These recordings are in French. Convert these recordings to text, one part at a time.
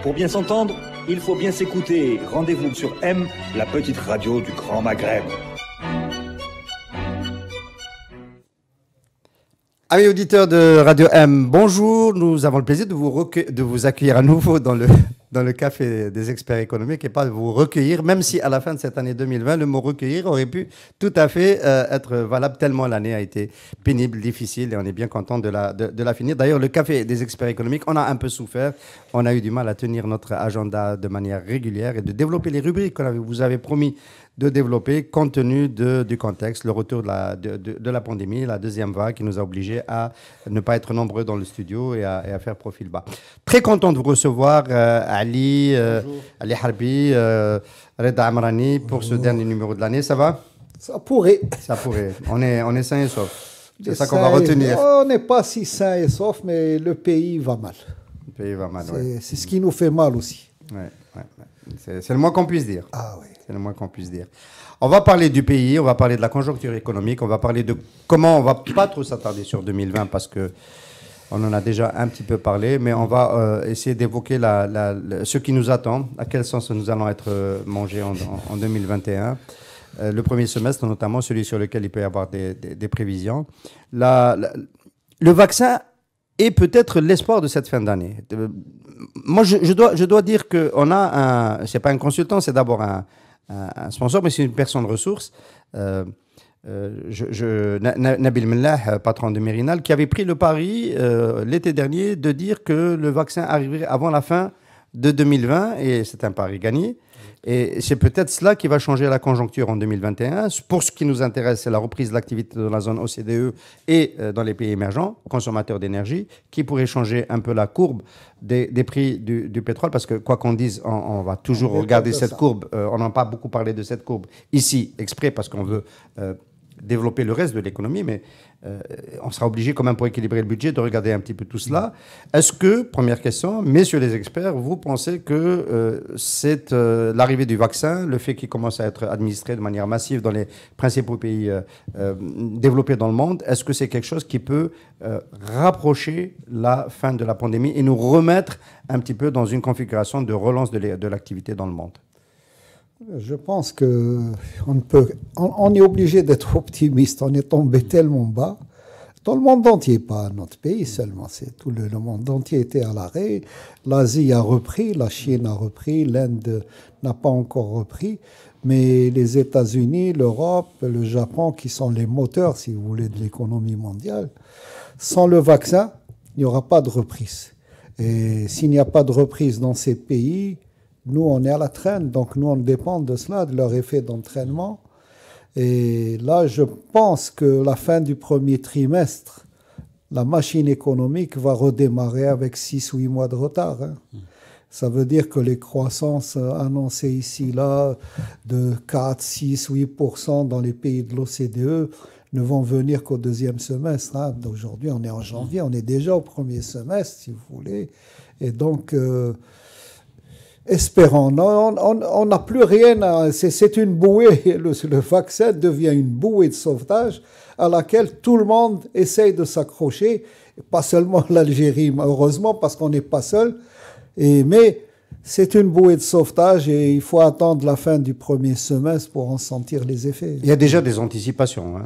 Pour bien s'entendre, il faut bien s'écouter. Rendez-vous sur M, la petite radio du Grand Maghreb. Amis auditeurs de Radio M, bonjour. Nous avons le plaisir de vous accueillir à nouveau dans le café des experts économiques et pas de vous recueillir, même si à la fin de cette année 2020, le mot recueillir aurait pu tout à fait être valable tellement l'année a été pénible, difficile et on est bien content de la finir. D'ailleurs, le café des experts économiques, on a un peu souffert. On a eu du mal à tenir notre agenda de manière régulière et de développer les rubriques qu'on vous avait promis de développer compte tenu du contexte, le retour de la pandémie, la deuxième vague qui nous a obligés à ne pas être nombreux dans le studio et à faire profil bas. Très content de vous recevoir, Ali Harbi, Reda Amrani pour ce dernier numéro de l'année. Ça va? Ça pourrait. Ça pourrait. On est sain et sauf. C'est ça qu'on va retenir. On n'est pas si sain et sauf, mais le pays va mal. Le pays va mal, c'est ce qui nous fait mal aussi. Ouais. C'est le moins qu'on puisse dire. Ah oui. C'est le moins qu'on puisse dire. On va parler du pays, on va parler de la conjoncture économique, on va parler de comment on va pas trop s'attarder sur 2020 parce que on en a déjà un petit peu parlé, mais on va essayer d'évoquer ce qui nous attend, à quel sens nous allons être mangés en 2021. Le premier semestre, notamment celui sur lequel il peut y avoir des prévisions. Le vaccin est peut-être l'espoir de cette fin d'année. Moi, je dois dire qu'on a c'est pas un consultant, c'est d'abord un sponsor, mais c'est une personne ressource. Nabil Mellah, patron de Mérinal, qui avait pris le pari l'été dernier de dire que le vaccin arriverait avant la fin de 2020, et c'est un pari gagné. Et c'est peut-être cela qui va changer la conjoncture en 2021. Pour ce qui nous intéresse, c'est la reprise de l'activité dans la zone OCDE et dans les pays émergents, consommateurs d'énergie, qui pourrait changer un peu la courbe des prix du pétrole. Parce que quoi qu'on dise, on va toujours regarder cette courbe. On n'a pas beaucoup parlé de cette courbe ici, exprès, parce qu'on veut développer le reste de l'économie, mais on sera obligé quand même pour équilibrer le budget de regarder un petit peu tout cela. Est-ce que, première question, messieurs les experts, vous pensez que c'est l'arrivée du vaccin, le fait qu'il commence à être administré de manière massive dans les principaux pays développés dans le monde, est-ce que c'est quelque chose qui peut rapprocher la fin de la pandémie et nous remettre un petit peu dans une configuration de relance de l'activité dans le monde? Je pense on est obligé d'être optimiste. On est tombé tellement bas dans le monde entier, pas notre pays seulement. C'est tout le monde entier était à l'arrêt. L'Asie a repris, la Chine a repris, l'Inde n'a pas encore repris, mais les États-Unis, l'Europe, le Japon, qui sont les moteurs, si vous voulez, de l'économie mondiale, sans le vaccin, il n'y aura pas de reprise. Et s'il n'y a pas de reprise dans ces pays, nous, on est à la traîne, donc nous, on dépend de cela, de leur effet d'entraînement. Et là, je pense que la fin du premier trimestre, la machine économique va redémarrer avec 6 ou 8 mois de retard. Ça veut dire que les croissances annoncées ici, là, de 4, 6, 8% dans les pays de l'OCDE ne vont venir qu'au deuxième semestre. Aujourd'hui, on est en janvier, on est déjà au premier semestre, si vous voulez. Et donc... espérons. On n'a plus rien. C'est une bouée. Le vaccin devient une bouée de sauvetage à laquelle tout le monde essaye de s'accrocher. Pas seulement l'Algérie, heureusement, parce qu'on n'est pas seul. Mais c'est une bouée de sauvetage et il faut attendre la fin du premier semestre pour en sentir les effets. Il y a déjà des anticipations.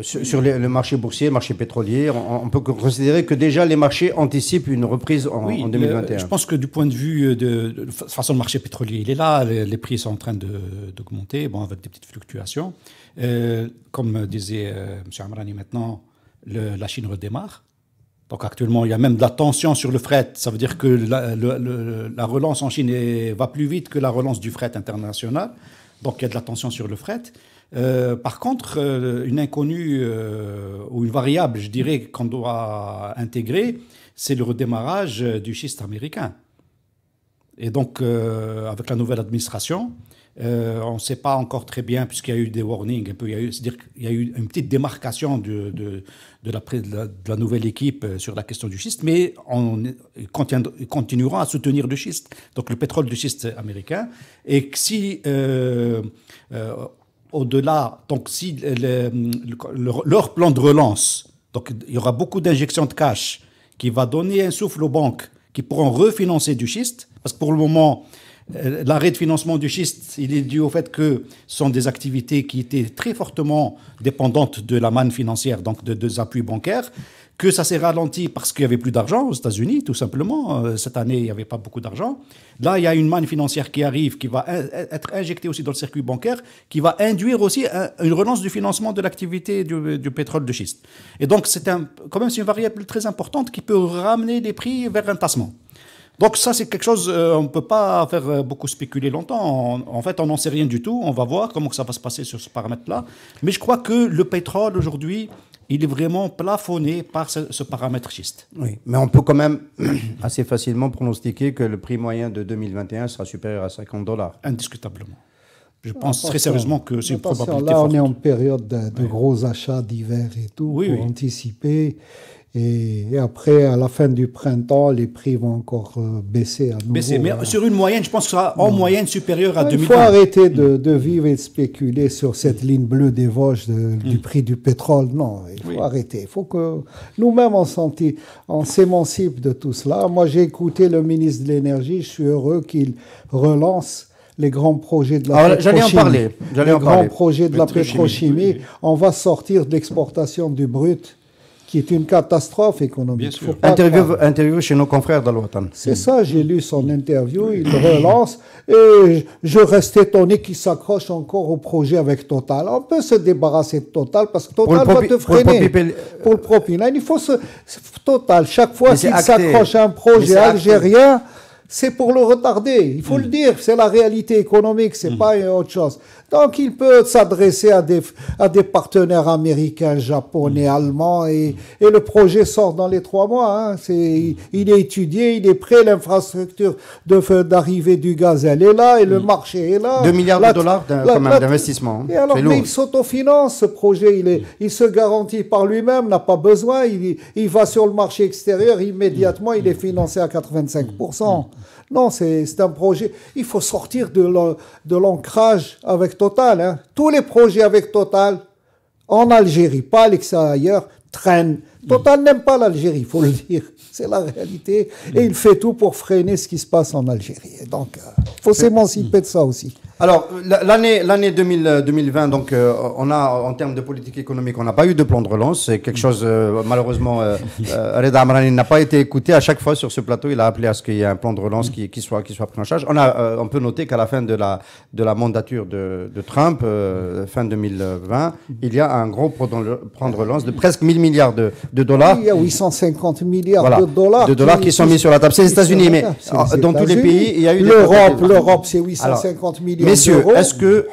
Sur le marché boursier, le marché pétrolier, on peut considérer que déjà les marchés anticipent une reprise en 2021. Je pense que du point de vue de toute façon, le marché pétrolier, il est là, les prix sont en train d'augmenter, avec des petites fluctuations. Comme disait M. Amrani maintenant, la Chine redémarre. Donc actuellement, il y a même de la tension sur le fret. Ça veut dire que la relance en Chine va plus vite que la relance du fret international. Donc il y a de la tension sur le fret. Par contre, une inconnue ou une variable, je dirais, qu'on doit intégrer, c'est le redémarrage du schiste américain. Et donc, avec la nouvelle administration, on ne sait pas encore très bien, puisqu'il y a eu des warnings, c'est-à-dire qu'il y a eu une petite démarcation de la nouvelle équipe sur la question du schiste, mais ils continueront à soutenir le schiste, donc le pétrole de schiste américain. Et que si, au-delà, donc si leur plan de relance, Donc, il y aura beaucoup d'injections de cash qui va donner un souffle aux banques qui pourront refinancer du schiste. Parce que pour le moment, l'arrêt de financement du schiste, il est dû au fait que ce sont des activités qui étaient très fortement dépendantes de la manne financière, donc des appuis bancaires, que ça s'est ralenti parce qu'il n'y avait plus d'argent aux États-Unis, tout simplement. Cette année, il n'y avait pas beaucoup d'argent. Là, il y a une manne financière qui arrive, qui va être injectée aussi dans le circuit bancaire, qui va induire aussi une relance du financement de l'activité du pétrole de schiste. Et donc, c'est quand même une variable très importante qui peut ramener les prix vers un tassement. Donc ça, c'est quelque chose, on ne peut pas faire beaucoup spéculer longtemps. En fait, on n'en sait rien du tout. On va voir comment ça va se passer sur ce paramètre-là. Mais je crois que le pétrole, aujourd'hui, il est vraiment plafonné par ce paramètre schiste. Oui, mais on peut quand même assez facilement pronostiquer que le prix moyen de 2021 sera supérieur à $50. Indiscutablement. Je pense très sérieusement que c'est une probabilité là, forte. on est en période de gros achats d'hiver et tout, pour anticiper. Et après, à la fin du printemps, les prix vont encore baisser à nouveau. Baisser, mais sur une moyenne, je pense que ce sera en moyenne supérieure à 2020. Il faut arrêter de vivre et de spéculer sur cette ligne bleue des Vosges du prix du pétrole. Non, il faut arrêter. Il faut que nous-mêmes, on s'émancipe de tout cela. Moi, j'ai écouté le ministre de l'Énergie. Je suis heureux qu'il relance les grands projets de la pétrochimie. J'allais en parler. Les grands projets de la pétrochimie. On va sortir de l'exportation du brut, qui est une catastrophe économique. Bien sûr. Interview chez nos confrères d'Al-Watan. C'est ça, j'ai lu son interview, il relance, et je reste étonné qu'il s'accroche encore au projet avec Total. On peut se débarrasser de Total, parce que Total va te freiner. Pour le propylène, il faut Total, chaque fois qu'il s'accroche à un projet algérien, c'est pour le retarder. Il faut le dire, c'est la réalité économique, c'est pas autre chose. Donc, il peut s'adresser à des partenaires américains, japonais, allemands, et le projet sort dans les 3 mois. Hein. Il est étudié, il est prêt, l'infrastructure d'arrivée du gaz, elle est là, et le marché est là. 2 milliards de dollars d'investissement. Et alors, mais il s'autofinance, ce projet, il se garantit par lui-même, n'a pas besoin, il va sur le marché extérieur, immédiatement, il est financé à 85%. Non, c'est un projet. Il faut sortir de l'ancrage avec Total. Hein. Tous les projets avec Total, en Algérie, pas à l'extérieur, traînent. Total n'aime pas l'Algérie, il faut le dire. C'est la réalité. Et il fait tout pour freiner ce qui se passe en Algérie. Et donc, il faut s'émanciper de ça aussi. Alors, l'année 2020, donc, on a, en termes de politique économique, on n'a pas eu de plan de relance. C'est quelque chose, malheureusement, Reda Amrani n'a pas été écouté. À chaque fois sur ce plateau, il a appelé à ce qu'il y ait un plan de relance qui soit pris en charge. On peut noter qu'à la fin de la mandature de Trump, fin 2020, il y a un gros plan de relance de presque 1000 milliards de dollars. Il y a 850 milliards de dollars qui sont mis sur la table. C'est les États-Unis, mais dans tous les pays, il y a eu l'Europe, c'est 850 milliards. Messieurs, est-ce que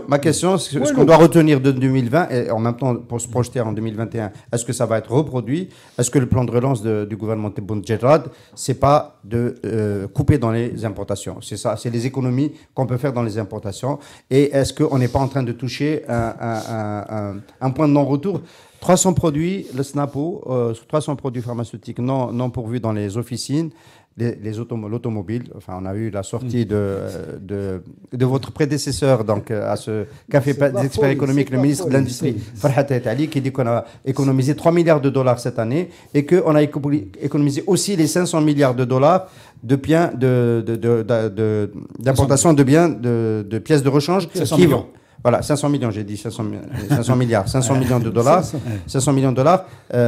ma question, ce qu'on doit retenir de 2020 et en même temps pour se projeter en 2021, est-ce que ça va être reproduit? Est-ce que le plan de relance du gouvernement Tebboune Djerrad, c'est pas de couper dans les importations? C'est ça, c'est les économies qu'on peut faire dans les importations. Et est-ce qu'on n'est pas en train de toucher un point de non-retour? 300 produits, le SNAPO, 300 produits pharmaceutiques non pourvus dans les officines. L'automobile, enfin, on a eu la sortie de votre prédécesseur donc, à ce café des experts économiques, le ministre de l'Industrie, Farhat Ali, qui dit qu'on a économisé 3 milliards de dollars cette année et qu'on a économisé aussi les 500 milliards de dollars d'importation de biens, de pièces de rechange. 500 millions. Voilà, 500 millions, j'ai dit 500 milliards, 500 millions de dollars. 500 millions de dollars,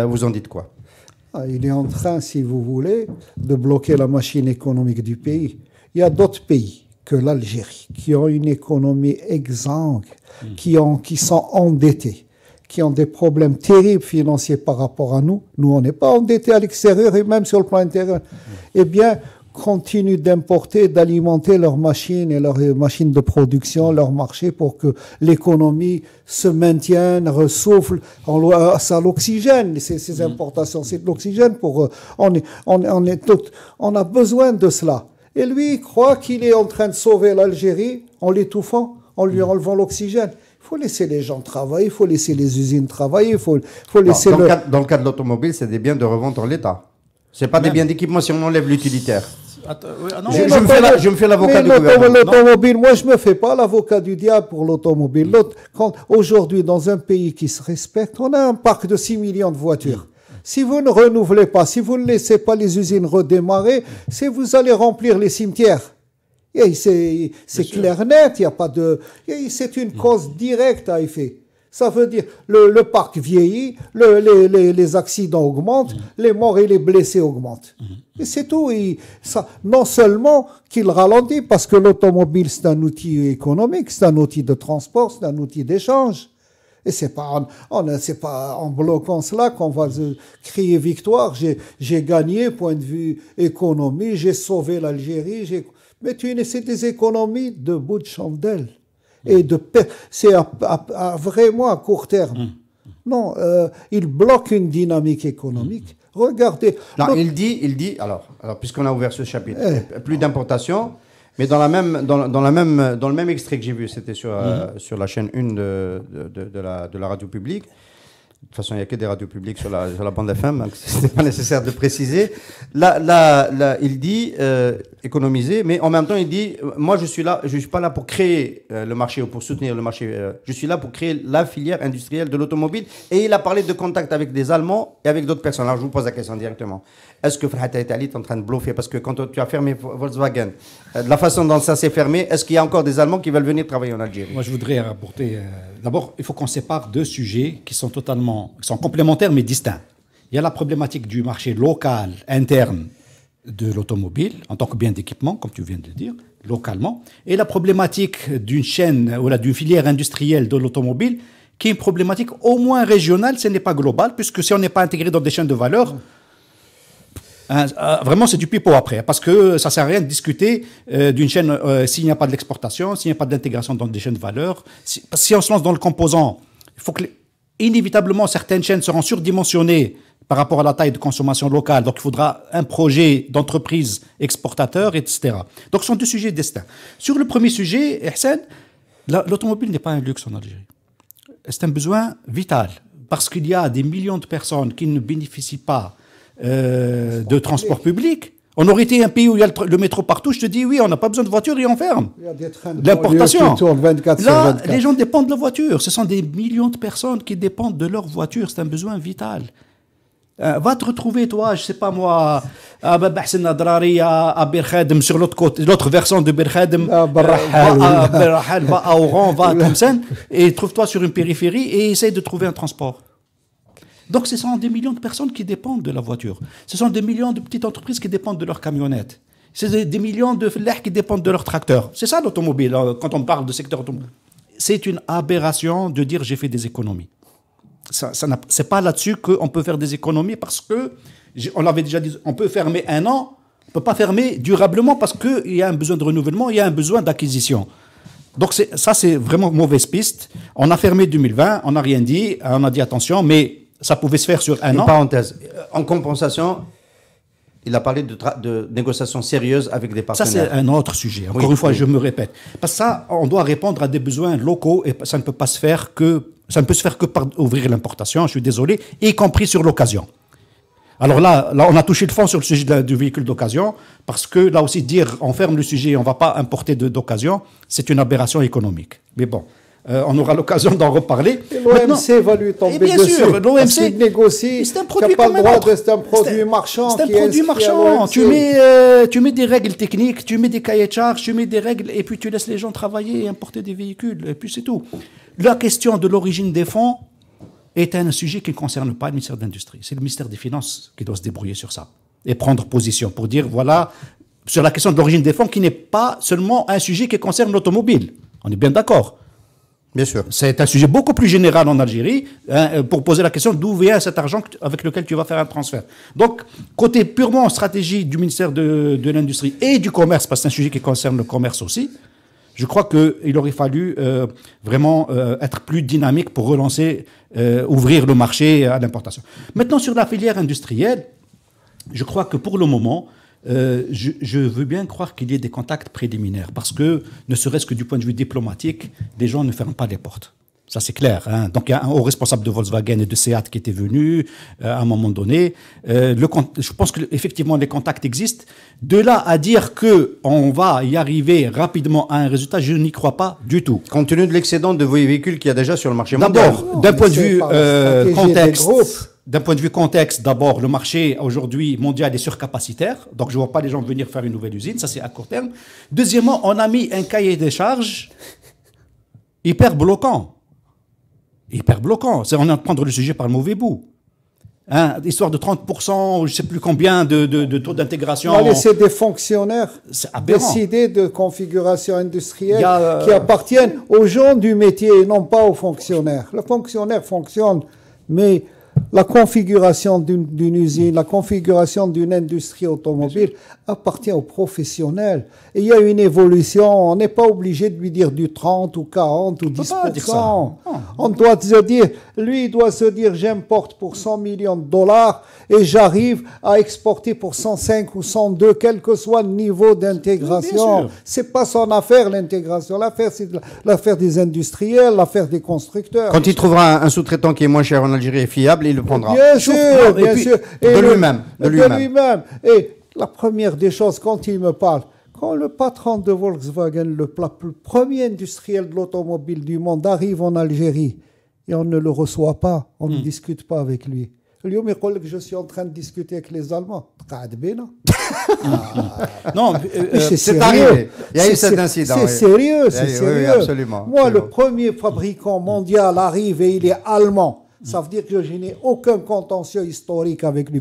vous en dites quoi? Il est en train, si vous voulez, de bloquer la machine économique du pays. Il y a d'autres pays que l'Algérie qui ont une économie exsangue, qui sont endettés, qui ont des problèmes terribles financiers par rapport à nous. Nous, on n'est pas endettés à l'extérieur et même sur le plan intérieur. Eh bien, continuent d'importer, d'alimenter leurs machines et leurs machines de production, leur marché pour que l'économie se maintienne, ressouffle. C'est l'oxygène, ces importations, c'est de l'oxygène pour on a besoin de cela. Et lui, il croit qu'il est en train de sauver l'Algérie en l'étouffant, en lui enlevant l'oxygène. Il faut laisser les gens travailler, il faut laisser les usines travailler, il faut laisser dans le cas de l'automobile, c'est des biens de revente en l'État. C'est pas des biens d'équipement si on enlève l'utilitaire. Je me fais l'avocat du gouvernement. L'automobile, moi je me fais pas l'avocat du diable pour l'automobile. Aujourd'hui, dans un pays qui se respecte, on a un parc de 6 millions de voitures. Si vous ne renouvelez pas, si vous ne laissez pas les usines redémarrer, vous allez remplir les cimetières. Et c'est clair net, il y a pas de. C'est une cause directe à effet. Ça veut dire le parc vieillit, les accidents augmentent, les morts et les blessés augmentent. Et c'est tout. Non seulement qu'il ralentit, parce que l'automobile, c'est un outil économique, c'est un outil de transport, c'est un outil d'échange. Et c'est pas en bloquant cela qu'on va crier victoire. J'ai gagné, point de vue économie, j'ai sauvé l'Algérie. Mais c'est des économies de bout de chandelle. Et c'est vraiment à court terme. Non, il bloque une dynamique économique. Regardez. Non, il dit, alors puisqu'on a ouvert ce chapitre, plus d'importation, mais dans le même extrait que j'ai vu, c'était sur la chaîne 1 de la radio publique. De toute façon, il n'y a que des radios publiques sur la bande FM, donc ce n'est pas nécessaire de préciser. Là, il dit économiser, mais en même temps, il dit moi, je suis pas là pour créer le marché ou pour soutenir le marché. Je suis là pour créer la filière industrielle de l'automobile. Et il a parlé de contact avec des Allemands et avec d'autres personnes. Alors, je vous pose la question directement. Est-ce que Farhat Italie est en train de bluffer? Parce que quand tu as fermé Volkswagen, de la façon dont ça s'est fermé, est-ce qu'il y a encore des Allemands qui veulent venir travailler en Algérie? Moi, je voudrais rapporter. D'abord, il faut qu'on sépare deux sujets qui sont complémentaires mais distincts. Il y a la problématique du marché local, interne de l'automobile, en tant que bien d'équipement, comme tu viens de le dire, localement, et la problématique d'une chaîne ou d'une filière industrielle de l'automobile, qui est une problématique au moins régionale, ce n'est pas global, puisque si on n'est pas intégré dans des chaînes de valeur, vraiment c'est du pipeau après, parce que ça ne sert à rien de discuter d'une chaîne s'il n'y a pas de l'exportation, s'il n'y a pas d'intégration dans des chaînes de valeur. Si on se lance dans le composant, il faut que inévitablement certaines chaînes seront surdimensionnées par rapport à la taille de consommation locale, donc il faudra un projet d'entreprise exportateur, etc. Donc ce sont deux sujets distincts. Sur le premier sujet, Hussein, l'automobile n'est pas un luxe en Algérie. C'est un besoin vital, parce qu'il y a des millions de personnes qui ne bénéficient pas de transport public. On aurait été un pays où il y a le métro partout, je te dis oui, on n'a pas besoin de voiture et on ferme. Il y a des trains de l'importation. Là, 24. les gens dépendent de la voiture. Ce sont des millions de personnes qui dépendent de leur voiture. C'est un besoin vital. Va te retrouver, toi, je sais pas moi, à Bahsen Adrari, à Bir Khadem, sur l'autre côté, l'autre versant de Bir Khadem, va à Oran, va à Tlemcen, et trouve-toi sur une périphérie et essaye de trouver un transport. Donc, ce sont des millions de personnes qui dépendent de la voiture. Ce sont des millions de petites entreprises qui dépendent de leurs camionnettes. C'est des millions de flèches qui dépendent de leurs tracteurs. C'est ça l'automobile, quand on parle de secteur automobile. C'est une aberration de dire j'ai fait des économies. C'est pas là-dessus qu'on peut faire des économies parce que, on l'avait déjà dit, on peut fermer un an, on ne peut pas fermer durablement parce qu'il y a un besoin de renouvellement, il y a un besoin d'acquisition. Donc ça, c'est vraiment mauvaise piste. On a fermé 2020, on n'a rien dit, on a dit attention, mais ça pouvait se faire sur un an. Parenthèse, en compensation, il a parlé de négociations sérieuses avec des partenaires. Ça, c'est un autre sujet. Encore une fois, je me répète. Parce que ça, on doit répondre à des besoins locaux et ça ne peut se faire que par ouvrir l'importation, je suis désolé, y compris sur l'occasion. Alors là, on a touché le fond sur le sujet du véhicule d'occasion, parce que là aussi, dire on ferme le sujet, on ne va pas importer d'occasion, c'est une aberration économique. Mais bon. On aura l'occasion d'en reparler. L'OMC va lui tomber bien dessus. Sûr, l'OMC négocie. C'est un produit comme un autre. C'est un produit marchand. C'est un produit marchand. Tu mets des règles techniques, tu mets des cahiers de charges, tu mets des règles, et puis tu laisses les gens travailler et importer des véhicules, et puis c'est tout. La question de l'origine des fonds est un sujet qui ne concerne pas le ministère de l'Industrie. C'est le ministère des Finances qui doit se débrouiller sur ça et prendre position pour dire, voilà, sur la question de l'origine des fonds, qui n'est pas seulement un sujet qui concerne l'automobile. On est bien d'accord. Bien sûr. C'est un sujet beaucoup plus général en Algérie, pour poser la question d'où vient cet argent avec lequel tu vas faire un transfert. Donc, côté purement stratégie du ministère de l'Industrie et du Commerce, parce que c'est un sujet qui concerne le commerce aussi, je crois qu'il aurait fallu vraiment être plus dynamique pour relancer, ouvrir le marché à l'importation. Maintenant, sur la filière industrielle, je crois que pour le moment, je veux bien croire qu'il y ait des contacts préliminaires, parce que, ne serait-ce que du point de vue diplomatique, les gens ne ferment pas les portes. Ça, c'est clair. Hein. Donc, il y a un haut responsable de Volkswagen et de Seat qui était venu à un moment donné. Je pense qu'effectivement, les contacts existent. De là à dire qu'on va y arriver rapidement à un résultat, je n'y crois pas du tout. Compte tenu de l'excédent de véhicules qu'il y a déjà sur le marché mondial. D'abord, d'un point de vue contexte, d'abord, le marché aujourd'hui mondial est surcapacitaire. Donc, je ne vois pas les gens venir faire une nouvelle usine. Ça, c'est à court terme. Deuxièmement, on a mis un cahier des charges hyper bloquant. Hyper bloquant. On est en train de prendre le sujet par le mauvais bout. Hein, histoire de 30%, je ne sais plus combien de taux d'intégration. On va laisser des fonctionnaires décider de configuration industrielle qui appartiennent aux gens du métier et non pas aux fonctionnaires. Le fonctionnaire fonctionne, mais la configuration d'une usine, la configuration d'une industrie automobile appartient aux professionnels. Et il y a une évolution. On n'est pas obligé de lui dire du 30 ou 40 ou 10%. On doit se dire, lui, il doit se dire, j'importe pour 100 millions de dollars et j'arrive à exporter pour 105 ou 102, quel que soit le niveau d'intégration. C'est pas son affaire, l'intégration. L'affaire, c'est l'affaire des industriels, l'affaire des constructeurs. Quand il trouvera un sous-traitant qui est moins cher en Algérie et fiable, il le prendra. Bien sûr, bien sûr. De lui-même. Et la première des choses, quand il me parle, quand le patron de Volkswagen, le premier industriel de l'automobile du monde, arrive en Algérie et on ne le reçoit pas, on ne discute pas avec lui. Lui, il me dit que je suis en train de discuter avec les Allemands. Non, c'est arrivé. Il y a eu cet incident. C'est sérieux, c'est sérieux. Oui, absolument. Moi, le premier fabricant mondial arrive et il est allemand. Ça veut dire que je n'ai aucun contentieux historique avec lui.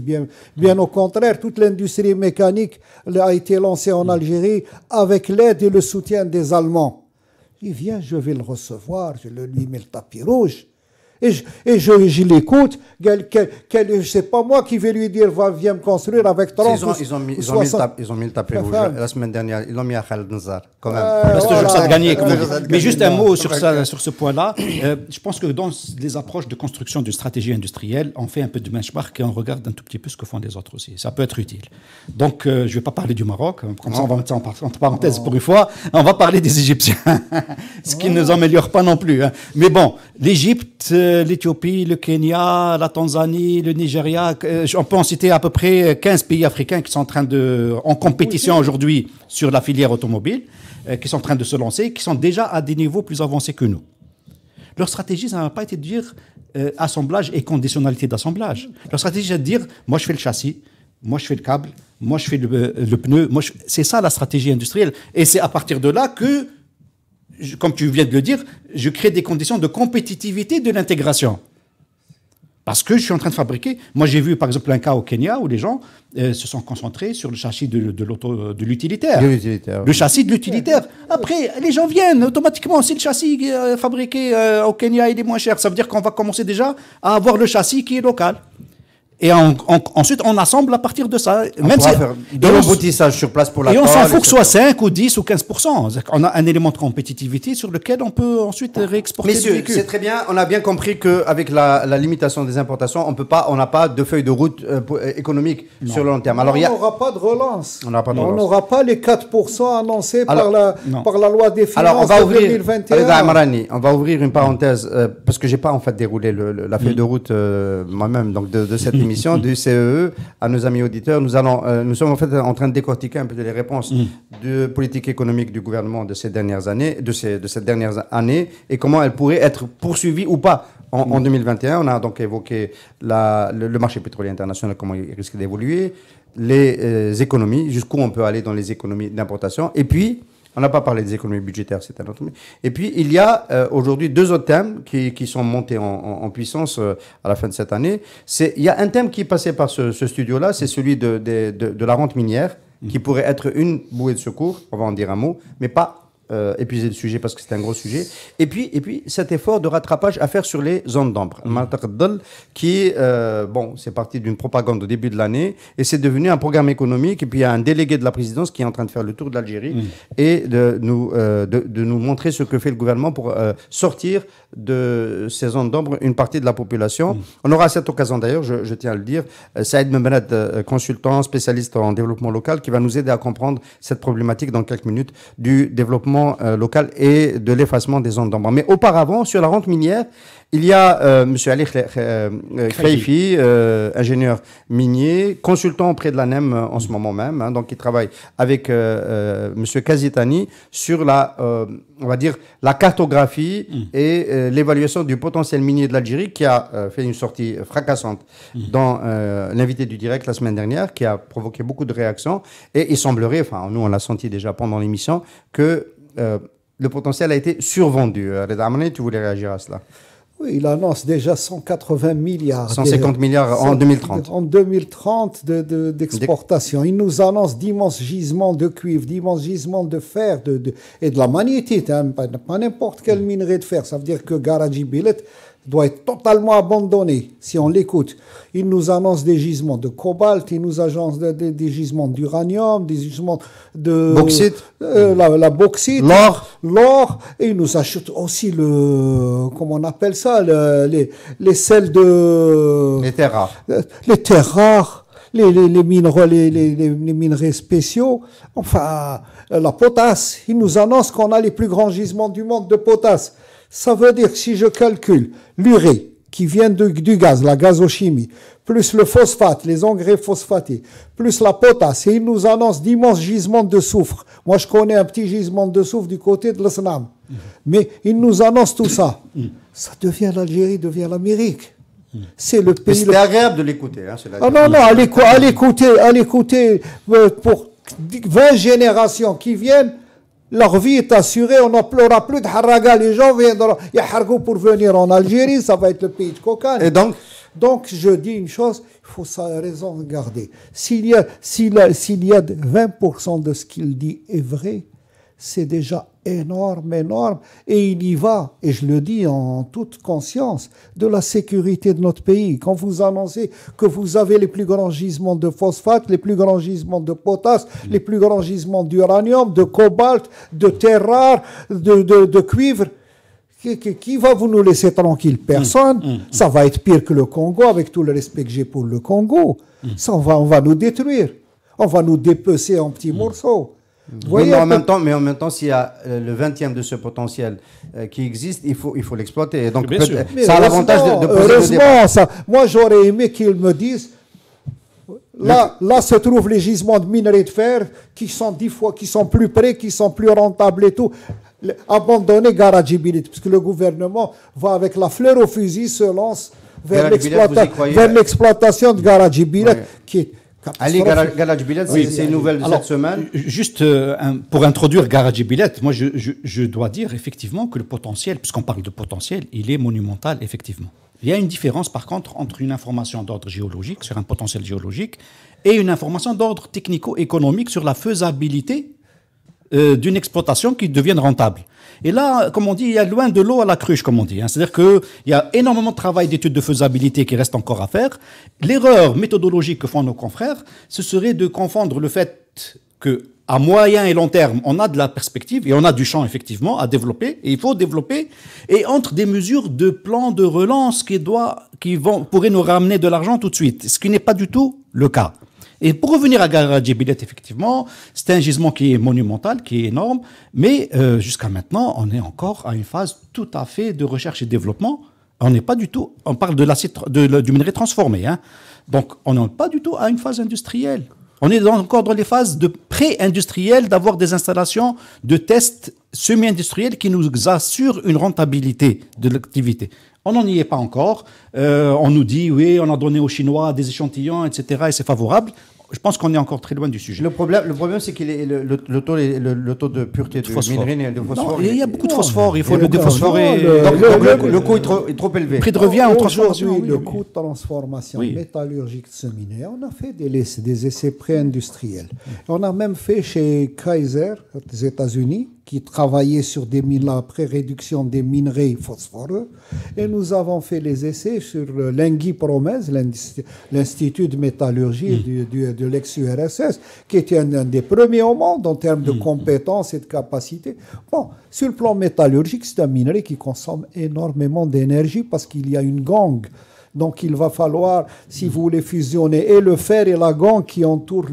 Bien au contraire, toute l'industrie mécanique a été lancée en Algérie avec l'aide et le soutien des Allemands. Il vient, je vais le recevoir, je lui mets le tapis rouge. Et je l'écoute, c'est pas moi qui vais lui dire, viens me construire avec 30 ils ont mis le tapis rouge la semaine dernière, ils l'ont mis à Khaled Nazar, quand même. C'est toujours ça de gagner. Mais juste un mot sur ce point-là. Je pense que dans les approches de construction d'une stratégie industrielle, on fait un peu de benchmark et on regarde un tout petit peu ce que font les autres aussi. Ça peut être utile. Donc, je ne vais pas parler du Maroc, comme ça on va mettre ça entre parenthèses pour une fois. On va parler des Égyptiens, ce qui ne nous améliore pas non plus. Hein. Mais bon, l'Égypte, l'Éthiopie, le Kenya, la Tanzanie, le Nigeria, on peut en citer à peu près 15 pays africains qui sont en compétition aujourd'hui sur la filière automobile, qui sont en train de se lancer, qui sont déjà à des niveaux plus avancés que nous. Leur stratégie, ça n'a pas été de dire assemblage et conditionnalité d'assemblage. Leur stratégie, c'est de dire, moi je fais le châssis, moi je fais le câble, moi je fais le pneu, c'est ça la stratégie industrielle. Et c'est à partir de là que, comme tu viens de le dire, je crée des conditions de compétitivité de l'intégration. Parce que je suis en train de fabriquer. Moi, j'ai vu, par exemple, un cas au Kenya où les gens se sont concentrés sur le châssis de l'utilitaire. Le châssis de l'utilitaire. Après, les gens viennent automatiquement. Si le châssis fabriqué au Kenya il est moins cher, ça veut dire qu'on va commencer déjà à avoir le châssis qui est local. Et ensuite, on assemble à partir de ça. Même si faire de l'emboutissage sur place pour la. Et on s'en fout que ce soit 5 ou 10 ou 15%. On a un élément de compétitivité sur lequel on peut ensuite réexporter. Messieurs, c'est très bien. On a bien compris qu'avec la limitation des importations, on n'a pas de feuille de route économique sur le long terme. Alors, on n'aura pas de relance. On n'aura pas les 4% annoncés par la loi des finances de 2021. On va ouvrir une parenthèse parce que j'ai pas en fait déroulé la feuille de route moi-même donc de cette émission. Du CEE à nos amis auditeurs. Nous sommes en fait en train de décortiquer un peu les réponses de politique économique du gouvernement de cette dernière année et comment elle pourrait être poursuivie ou pas en 2021. On a donc évoqué le marché pétrolier international, comment il risque d'évoluer, les économies, jusqu'où on peut aller dans les économies d'importation, et puis on n'a pas parlé des économies budgétaires, c'est un autre. Et puis, il y a aujourd'hui deux autres thèmes qui sont montés en puissance à la fin de cette année. Il y a un thème qui est passé par ce studio-là, c'est celui de la rente minière, qui pourrait être une bouée de secours, on va en dire un mot, mais pas épuiser le sujet parce que c'est un gros sujet. Et puis cet effort de rattrapage à faire sur les zones d'ombre. Qui, c'est parti d'une propagande au début de l'année et c'est devenu un programme économique. Et puis il y a un délégué de la présidence qui est en train de faire le tour de l'Algérie et de nous montrer ce que fait le gouvernement pour sortir de ces zones d'ombre une partie de la population. On aura à cette occasion d'ailleurs, je tiens à le dire, Saïd Membened, consultant, spécialiste en développement local, qui va nous aider à comprendre cette problématique dans quelques minutes du développement développement local et de l'effacement des zones d'ombre. Mais auparavant, sur la rente minière, il y a M. Ali Khaifi, ingénieur minier, consultant auprès de l'ANEM en ce moment même, hein, donc il travaille avec M. Kazitani sur la, on va dire, la cartographie et l'évaluation du potentiel minier de l'Algérie, qui a fait une sortie fracassante dans l'invité du direct la semaine dernière, qui a provoqué beaucoup de réactions. Et il semblerait, enfin nous on l'a senti déjà pendant l'émission, que le potentiel a été survendu. Reda Amani, tu voulais réagir à cela? Oui, il annonce déjà 180 milliards. 150 milliards en 2030. En 2030 d'exportation. Il nous annonce d'immenses gisements de cuivre, d'immenses gisements de fer et de la magnétite. Hein, pas n'importe quel minerai de fer. Ça veut dire que Garaji Billet doit être totalement abandonné si on l'écoute. Il nous annonce des gisements de cobalt, il nous annonce des gisements d'uranium, des gisements de... Bauxite. La bauxite. L'or. Et il nous achète aussi comment on appelle ça, les sels de... Les terres rares. Les terres rares. Les minerais spéciaux. Enfin, la potasse. Il nous annonce qu'on a les plus grands gisements du monde de potasse. Ça veut dire que si je calcule l'urée qui vient du gaz, la gazochimie, plus le phosphate, les engrais phosphatés, plus la potasse, et il nous annonce d'immenses gisements de soufre. Moi, je connais un petit gisement de soufre du côté de l'Islam. Mais il nous annonce tout ça. Ça devient l'Algérie, devient l'Amérique. C'est le pays... C'est agréable de l'écouter. Hein, non, allez écouter pour 20 générations qui viennent. Leur vie est assurée, on n'aura plus de haraga. Les gens viendront pour venir en Algérie, ça va être le pays de cocagne. Et donc, je dis une chose, il faut sa raison garder. S'il y a 20% de ce qu'il dit est vrai, c'est déjà énorme, et il y va, et je le dis en toute conscience, de la sécurité de notre pays. Quand vous annoncez que vous avez les plus grands gisements de phosphate, les plus grands gisements de potasse, les plus grands gisements d'uranium, de cobalt, de terres rares, de cuivre, qui va vous nous laisser tranquille? Personne. Ça va être pire que le Congo, avec tout le respect que j'ai pour le Congo. Ça, on va nous détruire. On va nous dépecer en petits morceaux. Oui, mais en même temps, s'il y a le 20e de ce potentiel qui existe, il faut l'exploiter. Donc, ça a l'avantage de heureusement, ça. Moi, j'aurais aimé qu'ils me disent, là se trouvent les gisements de minerais de fer qui sont 10 fois, qui sont plus près, qui sont plus rentables et tout. Abandonner Garaji Billet, parce que le gouvernement va avec la fleur au fusil, se lance vers l'exploitation de Garaji Billet, qui est... Ali Garaji Billet, c'est une nouvelle de cette semaine. Juste pour introduire Garaji Billet, moi je dois dire effectivement que le potentiel, puisqu'on parle de potentiel, il est monumental effectivement. Il y a une différence par contre entre une information d'ordre géologique, sur un potentiel géologique, et une information d'ordre technico-économique sur la faisabilité d'une exploitation qui devienne rentable. Et là, comme on dit, il y a loin de l'eau à la cruche, comme on dit. Hein. C'est-à-dire qu'il y a énormément de travail d'études de faisabilité qui reste encore à faire. L'erreur méthodologique que font nos confrères, ce serait de confondre le fait qu'à moyen et long terme, on a de la perspective et on a du champ, effectivement, à développer. Et il faut développer. Et entre des mesures de plan de relance qui pourraient nous ramener de l'argent tout de suite, ce qui n'est pas du tout le cas. Et pour revenir à Garaji Billet, effectivement, c'est un gisement qui est monumental, qui est énorme, mais jusqu'à maintenant, on est encore à une phase tout à fait de recherche et développement. On n'est pas du tout, on parle du minerai transformé, hein. Donc on n'est pas du tout à une phase industrielle. On est encore dans les phases de pré-industriel, d'avoir des installations de tests semi-industriels qui nous assurent une rentabilité de l'activité. On n'en y est pas encore. On nous dit, oui, on a donné aux Chinois des échantillons, etc., et c'est favorable. Je pense qu'on est encore très loin du sujet. Le problème c'est qu'il est le taux de pureté du minerai de phosphore. Il y a beaucoup de phosphore, il faut le déphosphorer. Donc le coût est trop élevé. Prix de revient en transformation. Le coût de transformation métallurgique de ce minerai, on a fait des essais pré-industriels. On a même fait chez Kaiser, aux États-Unis, qui travaillait sur la pré-réduction des minerais phosphoreux. Et nous avons fait les essais sur l'Engui Promèze, l'Institut de métallurgie de l'ex-URSS, qui était un des premiers au monde en termes de compétences et de capacités. Bon, sur le plan métallurgique, c'est un minerai qui consomme énormément d'énergie parce qu'il y a une gangue Donc il va falloir, si vous voulez fusionner et le fer et la gangue qui entourent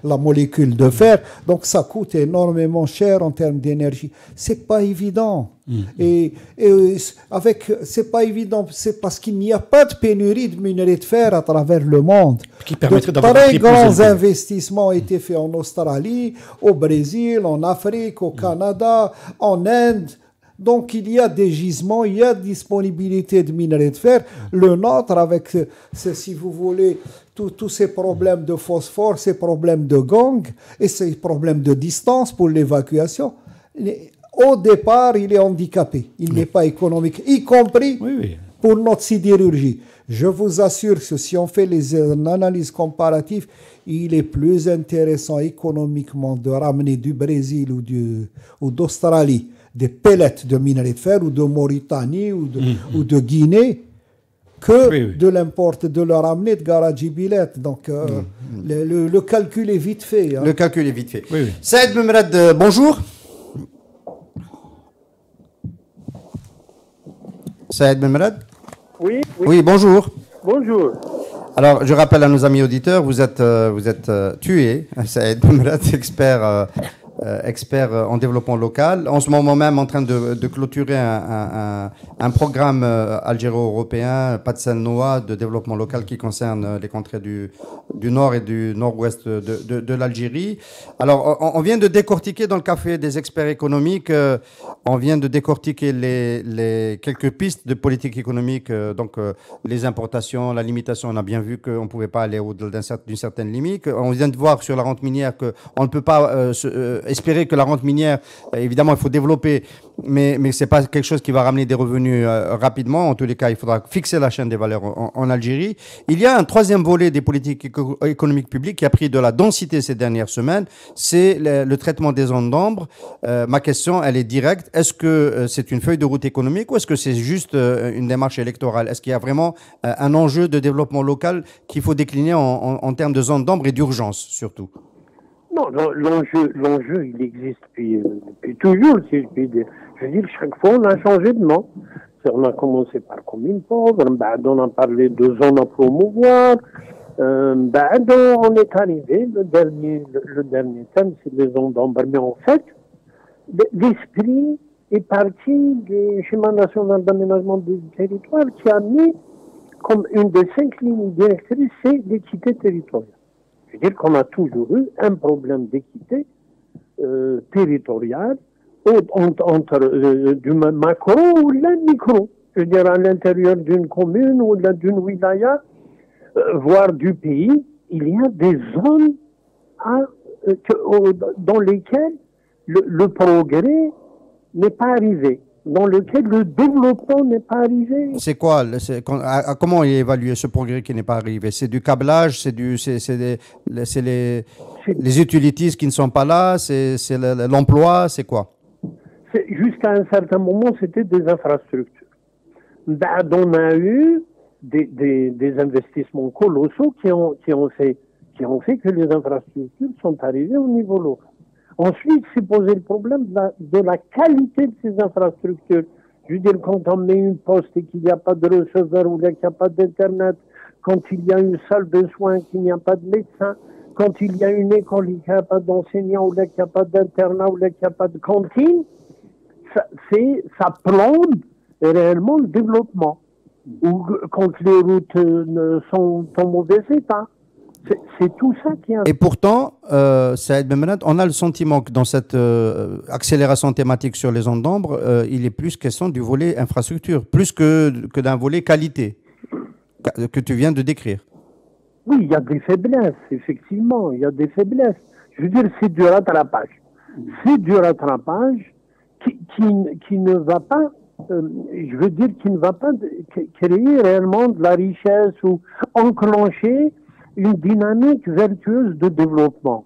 la molécule de fer, donc ça coûte énormément cher en termes d'énergie. C'est pas évident. Et c'est pas évident, c'est parce qu'il n'y a pas de pénurie de minerais de fer à travers le monde. Qui permettrait de d'avoir très grands investissements ont été faits en Australie, au Brésil, en Afrique, au Canada, en Inde. Donc il y a des gisements, il y a disponibilité de minerais de fer. Le nôtre, avec, si vous voulez, tous ces problèmes de phosphore, ces problèmes de gang et ces problèmes de distance pour l'évacuation, au départ, il est handicapé. Il n'est pas économique, y compris pour notre sidérurgie. Je vous assure que si on fait les analyses comparatives, il est plus intéressant économiquement de ramener du Brésil ou d'Australie des pellets de minerais de fer ou de Mauritanie ou de Guinée que de le ramener de Garadjibilet. Donc le calcul est vite fait. Hein. Le calcul est vite fait. Saïd Memrad, bonjour. Saïd Memrad. Oui, bonjour. Bonjour. Alors, je rappelle à nos amis auditeurs, vous êtes tué, Saïd Memrad, expert en développement local, en ce moment même en train de clôturer un programme algéro-européen, PATSEL-NOA, de développement local qui concerne les contrées du nord et du nord-ouest de l'Algérie. Alors, on vient de décortiquer dans le café des experts économiques, on vient de décortiquer les quelques pistes de politique économique, donc les importations, la limitation, on a bien vu qu'on ne pouvait pas aller au-delà d'une certaine limite. On vient de voir sur la rente minière qu'on ne peut pas espérer que la rente minière, évidemment, il faut développer, mais ce n'est pas quelque chose qui va ramener des revenus rapidement. En tous les cas, il faudra fixer la chaîne des valeurs en Algérie. Il y a un troisième volet des politiques économiques publiques qui a pris de la densité ces dernières semaines, c'est le traitement des zones d'ombre. Ma question, elle est directe. Est-ce que c'est une feuille de route économique ou est-ce que c'est juste une démarche électorale? Est-ce qu'il y a vraiment un enjeu de développement local qu'il faut décliner en termes de zones d'ombre et d'urgence, surtout? Non, l'enjeu, il existe depuis toujours, si je puis dire. Je veux dire, chaque fois, on a changé de nom. On a commencé par commune pauvre, on a parlé de zones à promouvoir, on est arrivé, le dernier thème, c'est les zones d'ombre. Mais en fait, l'esprit est parti du schéma national d'aménagement du territoire qui a mis comme une des 5 lignes directrices, c'est l'équité territoriale. C'est-à-dire qu'on a toujours eu un problème d'équité territoriale entre du macro ou le micro. Je veux dire, à l'intérieur d'une commune ou d'une wilaya, voire du pays, il y a des zones dans lesquelles le progrès n'est pas arrivé, dans lequel le développement n'est pas arrivé. C'est quoi comment évaluer ce progrès qui n'est pas arrivé? C'est du câblage, c'est les utilities qui ne sont pas là, c'est l'emploi, c'est quoi? Jusqu'à un certain moment, c'était des infrastructures. On a eu des investissements colossaux qui ont fait que les infrastructures sont arrivées au niveau local. Ensuite, s'est posé le problème de la qualité de ces infrastructures. Je veux dire, quand on met une poste et qu'il n'y a pas de receveur ou qu'il n'y a pas d'Internet, quand il y a une salle de soins, qu'il n'y a pas de médecin, quand il y a une école, qu'il n'y a pas d'enseignants, ou qu'il n'y a pas d'internat, ou qu'il n'y a pas de cantine, ça plombe réellement le développement. Ou quand les routes sont en mauvais état. C'est tout ça qui est... Et pourtant, Saïd Memrad, on a le sentiment que dans cette accélération thématique sur les zones d'ombre, il est plus question du volet infrastructure, plus que d'un volet qualité, que tu viens de décrire. Oui, il y a des faiblesses, effectivement, il y a des faiblesses. Je veux dire, c'est du rattrapage. C'est du rattrapage qui ne va pas, je veux dire, qui ne va pas créer réellement de la richesse ou enclencher une dynamique vertueuse de développement.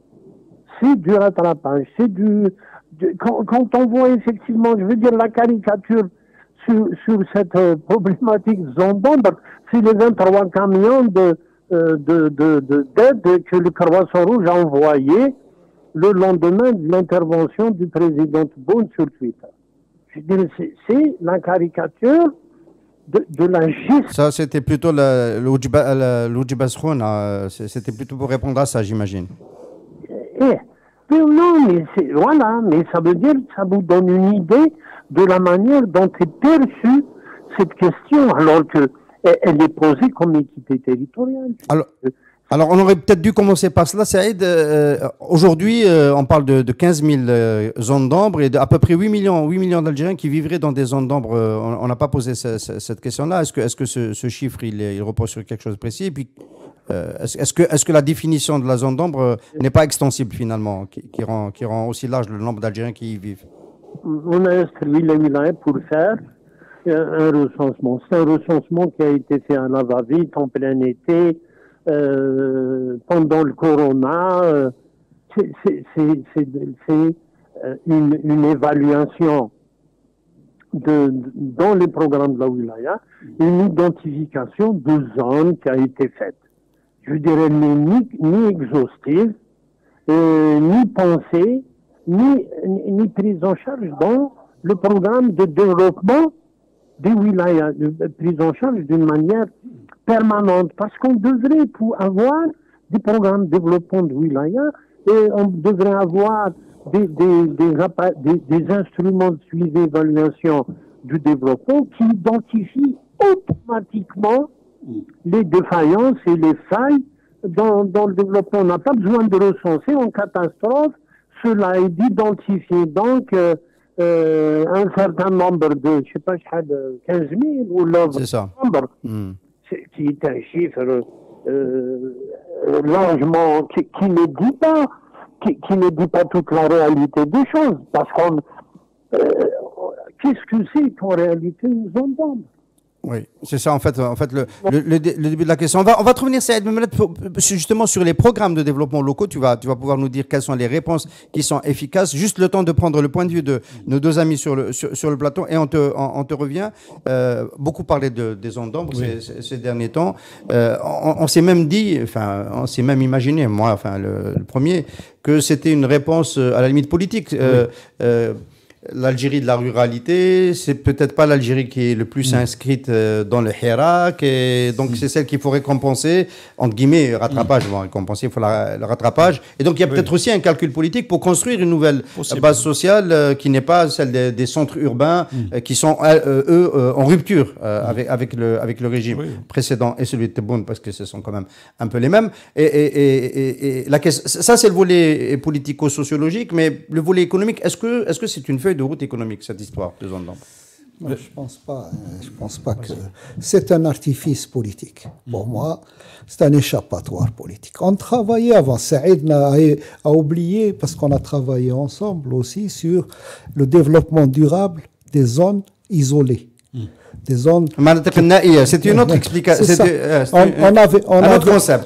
C'est du rattrapage, quand on voit effectivement, je veux dire, la caricature sur cette problématique zone d'ombre, c'est les 23 camions d'aide que le Croissant Rouge a envoyé le lendemain de l'intervention du président Boone sur Twitter. Je veux dire, c'est la caricature de la gestion. Ça, c'était plutôt l'Oujba Srouna, c'était plutôt pour répondre à ça, j'imagine. Mais non, voilà, mais ça veut dire, ça vous donne une idée de la manière dont est perçue cette question, alors qu'elle est posée comme équité territoriale. Alors, on aurait peut-être dû commencer par cela, Saïd. Aujourd'hui, on parle de 15 000 zones d'ombre et d'à peu près 8 millions d'Algériens qui vivraient dans des zones d'ombre. On n'a pas posé cette question-là. Est-ce que ce chiffre, il repose sur quelque chose de précis? Et puis, est-ce que la définition de la zone d'ombre n'est pas extensible finalement, qui rend aussi large le nombre d'Algériens qui y vivent? On a inscrit les wilayas pour faire un recensement. C'est un recensement qui a été fait à la va-vite, en plein été, pendant le corona. C'est une évaluation dans les programmes de la wilaya, une identification de zones qui a été faite. Je dirais ni exhaustive, ni pensée, ni prise en charge dans le programme de développement des wilayas, prise en charge d'une manière permanente, parce qu'on devrait avoir des programmes de développement de wilayas et on devrait avoir des instruments de suivi et d'évaluation du développement qui identifient automatiquement les défaillances et les failles dans le développement. On n'a pas besoin de recenser en catastrophe. Cela est d'identifier donc un certain nombre de, je sais pas, 15 000 ou l'autre nombre, qui est un chiffre largement qui ne dit pas qui ne dit pas toute la réalité des choses, parce qu'on qu'est-ce que c'est qu'en réalité une zone d'ombre? Oui, c'est ça en fait le début de la question. On va revenir, Saïd Memlet, justement sur les programmes de développement locaux. Tu vas pouvoir nous dire quelles sont les réponses qui sont efficaces. Juste le temps de prendre le point de vue de nos deux amis sur le plateau et on te revient. Beaucoup parlé des zones d'ombre ces derniers temps. On s'est même dit, enfin on s'est même imaginé, moi, enfin le premier, que c'était une réponse à la limite politique. L'Algérie de la ruralité, c'est peut-être pas l'Algérie qui est le plus inscrite dans le Hirak, et donc c'est celle qu'il faut récompenser, entre guillemets, rattrapage, bon, récompenser, il faut le rattrapage, et donc il y a peut-être aussi un calcul politique pour construire une nouvelle base sociale qui n'est pas celle des centres urbains qui sont, eux, en rupture avec le régime précédent et celui de Tebboune, parce que ce sont quand même un peu les mêmes, et la question, ça c'est le volet politico-sociologique, mais le volet économique, est-ce que c'est une feuille de route économique, cette histoire de zone d'ombre? Je pense pas que c'est un artifice politique. Pour moi, c'est un échappatoire politique. On travaillait avant, Saïd a oublié, parce qu'on a travaillé ensemble aussi sur le développement durable des zones isolées. Des zones. C'est une autre explication.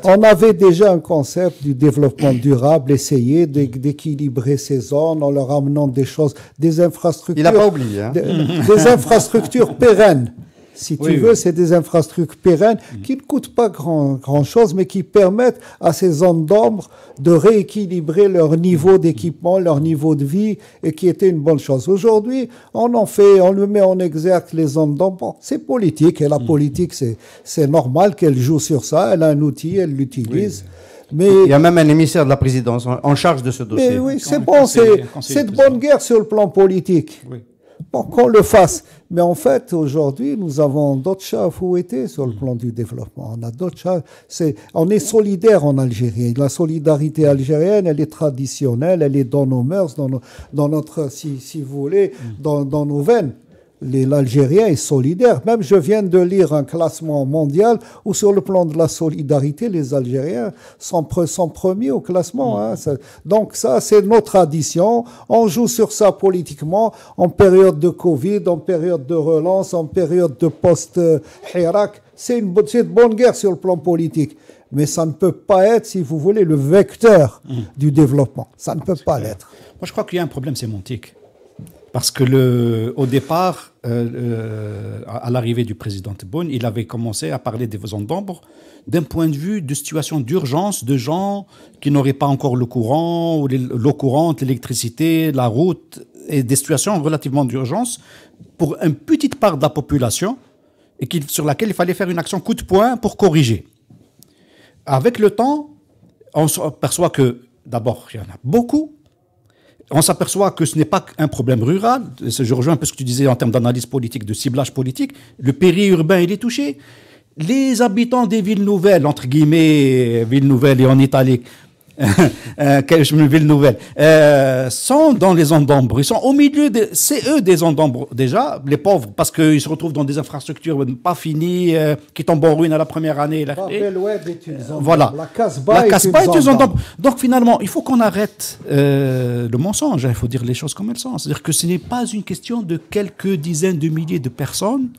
On avait déjà un concept du développement durable, essayer d'équilibrer ces zones en leur amenant des choses, des infrastructures. Il n'a pas oublié. Hein. Des infrastructures pérennes. Si tu veux, c'est des infrastructures pérennes qui ne coûtent pas grand-chose, mais qui permettent à ces zones d'ombre de rééquilibrer leur niveau d'équipement, leur niveau de vie, et qui était une bonne chose. Aujourd'hui, on le met en exergue les zones d'ombre. Bon, c'est politique, et la politique, c'est normal qu'elle joue sur ça. Elle a un outil, elle l'utilise. Mais il y a même un émissaire de la présidence en charge de ce dossier. Mais oui, c'est bon, c'est de bonne guerre sur le plan politique. Oui. Bon, qu'on le fasse. Mais en fait, aujourd'hui, nous avons d'autres chats à fouetter sur le plan du développement. On a d'autres chats. On est solidaire en Algérie. La solidarité algérienne, elle est traditionnelle, elle est dans nos mœurs, dans notre, si vous voulez, dans nos veines. L'Algérien est solidaire. Même je viens de lire un classement mondial où sur le plan de la solidarité, les Algériens sont premiers au classement. Hein. Donc ça, c'est nos traditions. On joue sur ça politiquement en période de Covid, en période de relance, en période de post-Hirak. C'est de bonne guerre sur le plan politique. Mais ça ne peut pas être, si vous voulez, le vecteur du développement. Ça ne peut pas l'être. Moi, je crois qu'il y a un problème sémantique. Parce que au départ, à l'arrivée du président Tebboune, il avait commencé à parler des zones d'ombre d'un point de vue de situation d'urgence de gens qui n'auraient pas encore le courant, ou l'eau courante, l'électricité, la route, et des situations relativement d'urgence pour une petite part de la population et sur laquelle il fallait faire une action coup de poing pour corriger. Avec le temps, on s'aperçoit que, d'abord, il y en a beaucoup. On s'aperçoit que ce n'est pas un problème rural. Je rejoins un peu ce que tu disais en termes d'analyse politique, de ciblage politique. Le périurbain, il est touché. Les habitants des villes nouvelles, entre guillemets, villes nouvelles et en italique, villes nouvelles, sont dans les zones d'ombre. Ils sont au milieu, c'est eux des zones d'ombre déjà, les pauvres, parce qu'ils se retrouvent dans des infrastructures pas finies, qui tombent en ruine à la première année. Voilà. La Casbah est une zone d'ombre. Donc finalement, il faut qu'on arrête le mensonge. Il faut dire les choses comme elles sont. C'est-à-dire que ce n'est pas une question de quelques dizaines de milliers de personnes.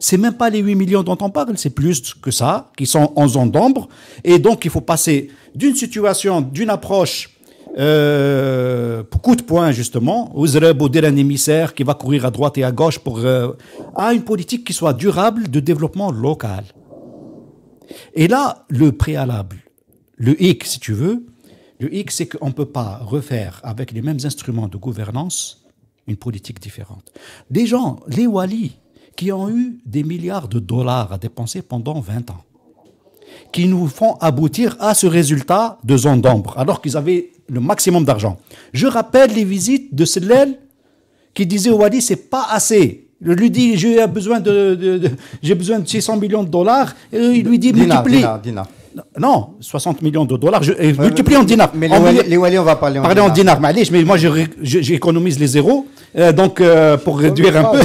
C'est même pas les 8 millions dont on parle, c'est plus que ça, qui sont en zone d'ombre. Et donc, il faut passer d'une situation, d'une approche coup de poing, justement, aux dire un émissaire qui va courir à droite et à gauche à une politique qui soit durable de développement local. Et là, le préalable, le hic, si tu veux, le hic, c'est qu'on ne peut pas refaire avec les mêmes instruments de gouvernance une politique différente. Des gens, les walis, qui ont eu des milliards de dollars à dépenser pendant 20 ans, qui nous font aboutir à ce résultat de zone d'ombre, alors qu'ils avaient le maximum d'argent. Je rappelle les visites de Sellel qui disait au Wali, c'est pas assez. Je lui dis, j'ai besoin de 600 millions de dollars. Et il lui dit, multiplie. Non, 60 millions de dollars, multiplie en dinars. Mais les Wali, on va parler en dinars. Mais moi, j'économise les zéros. Donc, pour réduire un peu.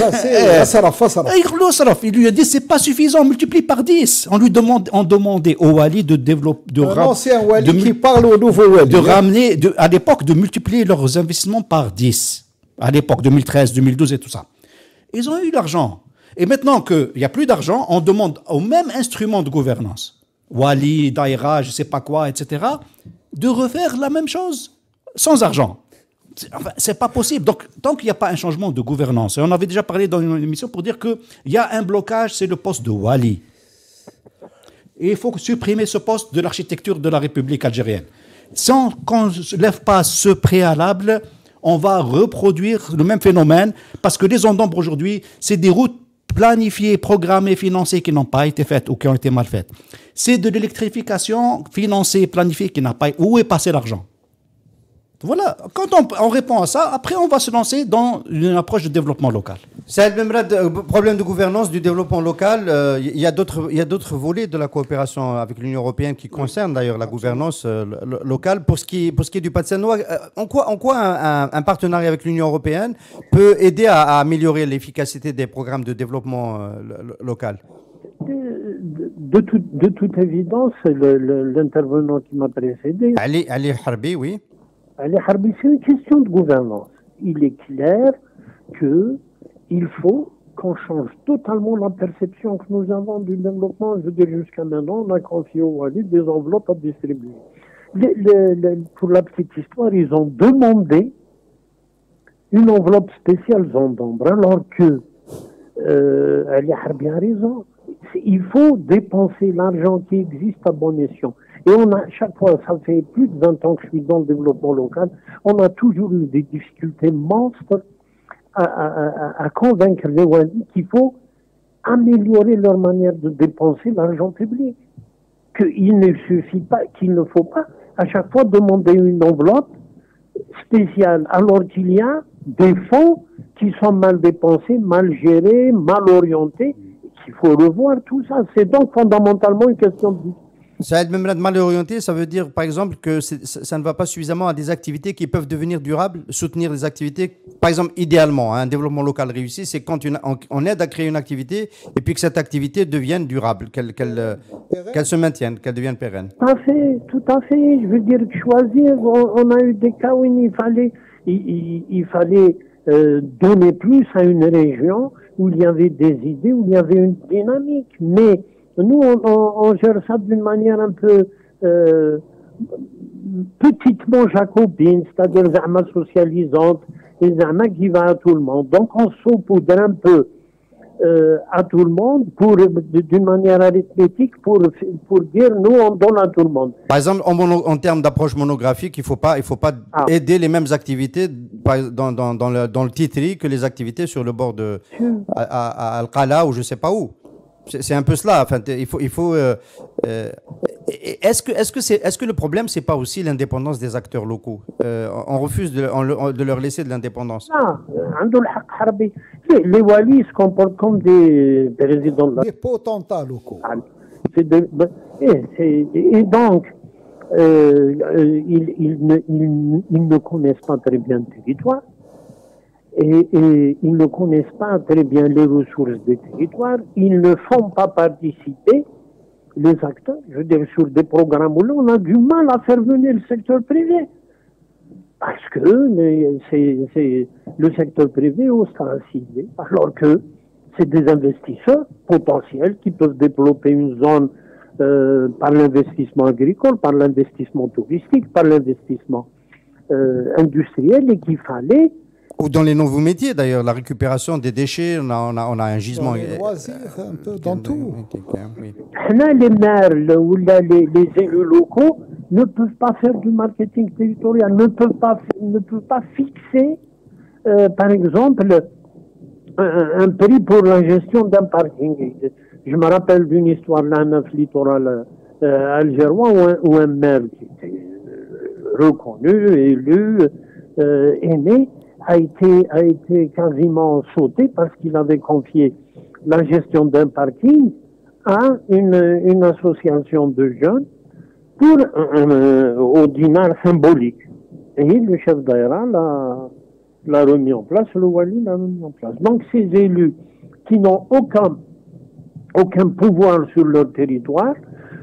Il lui a dit, c'est pas suffisant, multiplie par 10. On demandait au Wali de développer. C'est un Wali qui parle au nouveau Wali. De ramener, à l'époque, de multiplier leurs investissements par 10. À l'époque, 2013, 2012 et tout ça. Ils ont eu l'argent. Et maintenant qu'il n'y a plus d'argent, on demande au même instrument de gouvernance, Wali, Daïra, je ne sais pas quoi, etc., de refaire la même chose, sans argent. Enfin, c'est pas possible. Donc, tant qu'il n'y a pas un changement de gouvernance, et on avait déjà parlé dans une émission pour dire qu'il y a un blocage, c'est le poste de Wali. Et il faut supprimer ce poste de l'architecture de la République algérienne. Sans qu'on ne lève pas ce préalable, on va reproduire le même phénomène, parce que les zones d'ombre aujourd'hui, c'est des routes planifiées, programmées, financées qui n'ont pas été faites ou qui ont été mal faites. C'est de l'électrification financée, planifiée qui n'a pas été... Où est passé l'argent? Voilà, quand on répond à ça, après on va se lancer dans une approche de développement local. Saïd Memrad, problème de gouvernance, du développement local, il y a d'autres volets de la coopération avec l'Union européenne qui concernent d'ailleurs la gouvernance locale. Pour ce qui est du Patsanois, en quoi un partenariat avec l'Union européenne peut aider à améliorer l'efficacité des programmes de développement local? De toute évidence, l'intervenant qui m'a précédé, Ali Harbi, oui. Ali Harbi, c'est une question de gouvernance. Il est clair qu'il faut qu'on change totalement la perception que nous avons du développement. Je veux dire, jusqu'à maintenant, on a confié au Wali des enveloppes à distribuer. Pour la petite histoire, ils ont demandé une enveloppe spéciale zone d'ombre, alors que Ali Harbi a raison. Il faut dépenser l'argent qui existe à bon escient. Et chaque fois, ça fait plus de 20 ans que je suis dans le développement local, on a toujours eu des difficultés monstres à convaincre les Wali qu'il faut améliorer leur manière de dépenser l'argent public. Qu'il ne suffit pas, qu'il ne faut pas à chaque fois demander une enveloppe spéciale, alors qu'il y a des fonds qui sont mal dépensés, mal gérés, mal orientés. Il faut revoir tout ça. C'est donc fondamentalement une question de... Saïd Memrad, mal orienté, ça veut dire par exemple que ça ne va pas suffisamment à des activités qui peuvent devenir durables, soutenir des activités, par exemple idéalement, un développement local réussi, c'est quand on aide à créer une activité et puis que cette activité devienne durable, qu'elle se maintienne, qu'elle devienne pérenne. Tout à fait. Je veux dire, choisir, on a eu des cas où il fallait donner plus à une région où il y avait des idées, où il y avait une dynamique, mais nous, on gère ça d'une manière un peu petitement jacobine, c'est-à-dire zama socialisante, et zama qui va à tout le monde. Donc, on saupoudre un peu à tout le monde d'une manière arithmétique pour dire nous, on donne à tout le monde. Par exemple, en termes d'approche monographique, il faut pas aider les mêmes activités dans le Titri que les activités sur le bord de à Al-Qala ou je ne sais pas où. C'est un peu cela. Enfin, il faut. Est-ce que le problème, c'est pas aussi l'indépendance des acteurs locaux? On refuse de leur laisser de l'indépendance. Les Wallis se comportent comme des présidents de la... Des potentats locaux. Et donc, ils ne connaissent pas très bien le territoire et ils ne connaissent pas très bien les ressources des territoires. Ils ne font pas participer les acteurs. Je veux dire, sur des programmes où on a du mal à faire venir le secteur privé. Parce que le secteur privé ostracisé, alors que c'est des investisseurs potentiels qui peuvent développer une zone par l'investissement agricole, par l'investissement touristique, par l'investissement industriel, et qu'il fallait... Ou dans les nouveaux métiers, d'ailleurs, la récupération des déchets, on a un gisement... Dans les loisirs, un peu dans tout. Oui. Les maires ou les élus locaux ne peuvent pas faire du marketing territorial, ne peuvent pas fixer, par exemple, un prix pour la gestion d'un parking. Je me rappelle d'une histoire d'un neuf littoral algérois où un maire qui était reconnu, élu, aimé, a été quasiment sauté parce qu'il avait confié la gestion d'un parking à une association de jeunes pour au dinar symbolique. Et le chef d'aéra l'a remis en place, le Wali l'a remis en place. Donc ces élus qui n'ont aucun pouvoir sur leur territoire,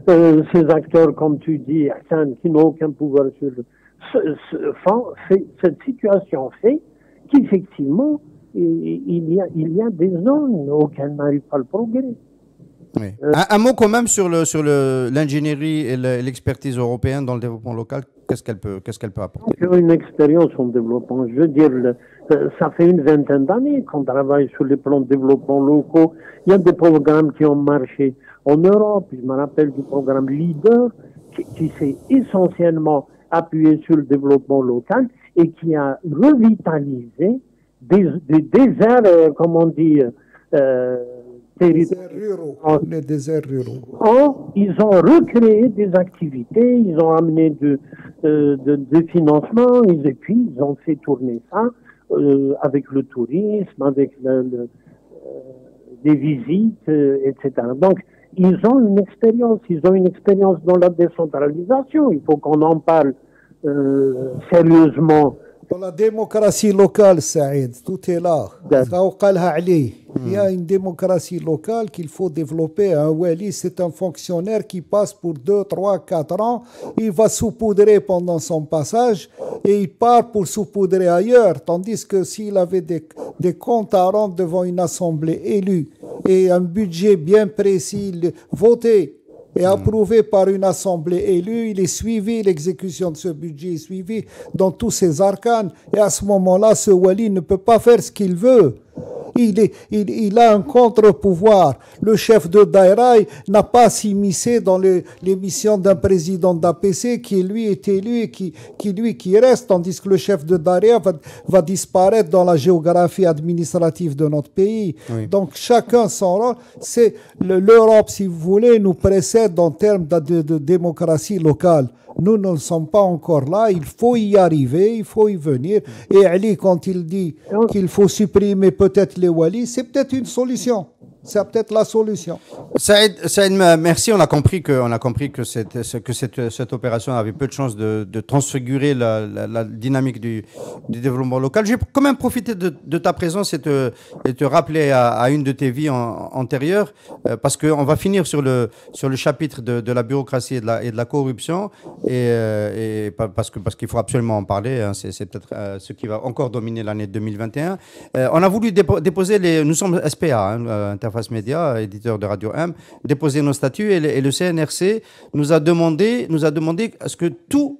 ces acteurs, comme tu dis, Hassan, qui n'ont aucun pouvoir sur cette situation fait qu'effectivement, il y a des zones auxquelles n'arrive pas le progrès. Oui. Un mot quand même sur l'ingénierie et l'expertise européenne dans le développement local. Qu'est-ce qu'elle peut apporter? Une expérience en développement. Je veux dire, ça fait une vingtaine d'années qu'on travaille sur les plans de développement locaux. Il y a des programmes qui ont marché en Europe. Je me rappelle du programme Leader qui s'est essentiellement appuyé sur le développement local et qui a revitalisé des déserts, comme on dit, les déserts ruraux. Ils ont recréé des activités, ils ont amené des financements, et puis ils ont fait tourner ça avec le tourisme, avec des visites, etc. Donc, ils ont une expérience dans la décentralisation. Il faut qu'on en parle sérieusement. Dans la démocratie locale, Saïd, tout est là. Il y a une démocratie locale qu'il faut développer. Un wali, c'est un fonctionnaire qui passe pour 2, 3, 4 ans. Il va saupoudrer pendant son passage et il part pour saupoudrer ailleurs. Tandis que s'il avait des comptes à rendre devant une assemblée élue et un budget bien précis, voté et approuvé par une assemblée élue, il est suivi, l'exécution de ce budget est suivie dans tous ses arcanes. Et à ce moment-là, ce wali ne peut pas faire ce qu'il veut. Il a un contre-pouvoir. Le chef de Daïra n'a pas à s'immiscer dans les missions d'un président d'APC qui lui est élu et qui reste, tandis que le chef de Daïra va disparaître dans la géographie administrative de notre pays. Oui. Donc chacun son rôle. C'est l'Europe, si vous voulez, nous précède en termes de démocratie locale. Nous ne sommes pas encore là, il faut y arriver, il faut y venir. Et Ali, quand il dit qu'il faut supprimer peut-être les walis, c'est peut-être une solution. C'est peut-être la solution. Saïd, merci. On a compris que cette opération avait peu de chances de transfigurer la dynamique du développement local. Je vais quand même profiter de ta présence et te rappeler à une de tes vies antérieures, parce qu'on va finir sur le chapitre de la bureaucratie et de la corruption, et parce qu'il faut absolument en parler. Hein, c'est peut-être ce qui va encore dominer l'année 2021. On a voulu déposer nous sommes SPA, Interface Média, éditeur de Radio M, déposer nos statuts, et le CNRC nous a demandé à ce que tous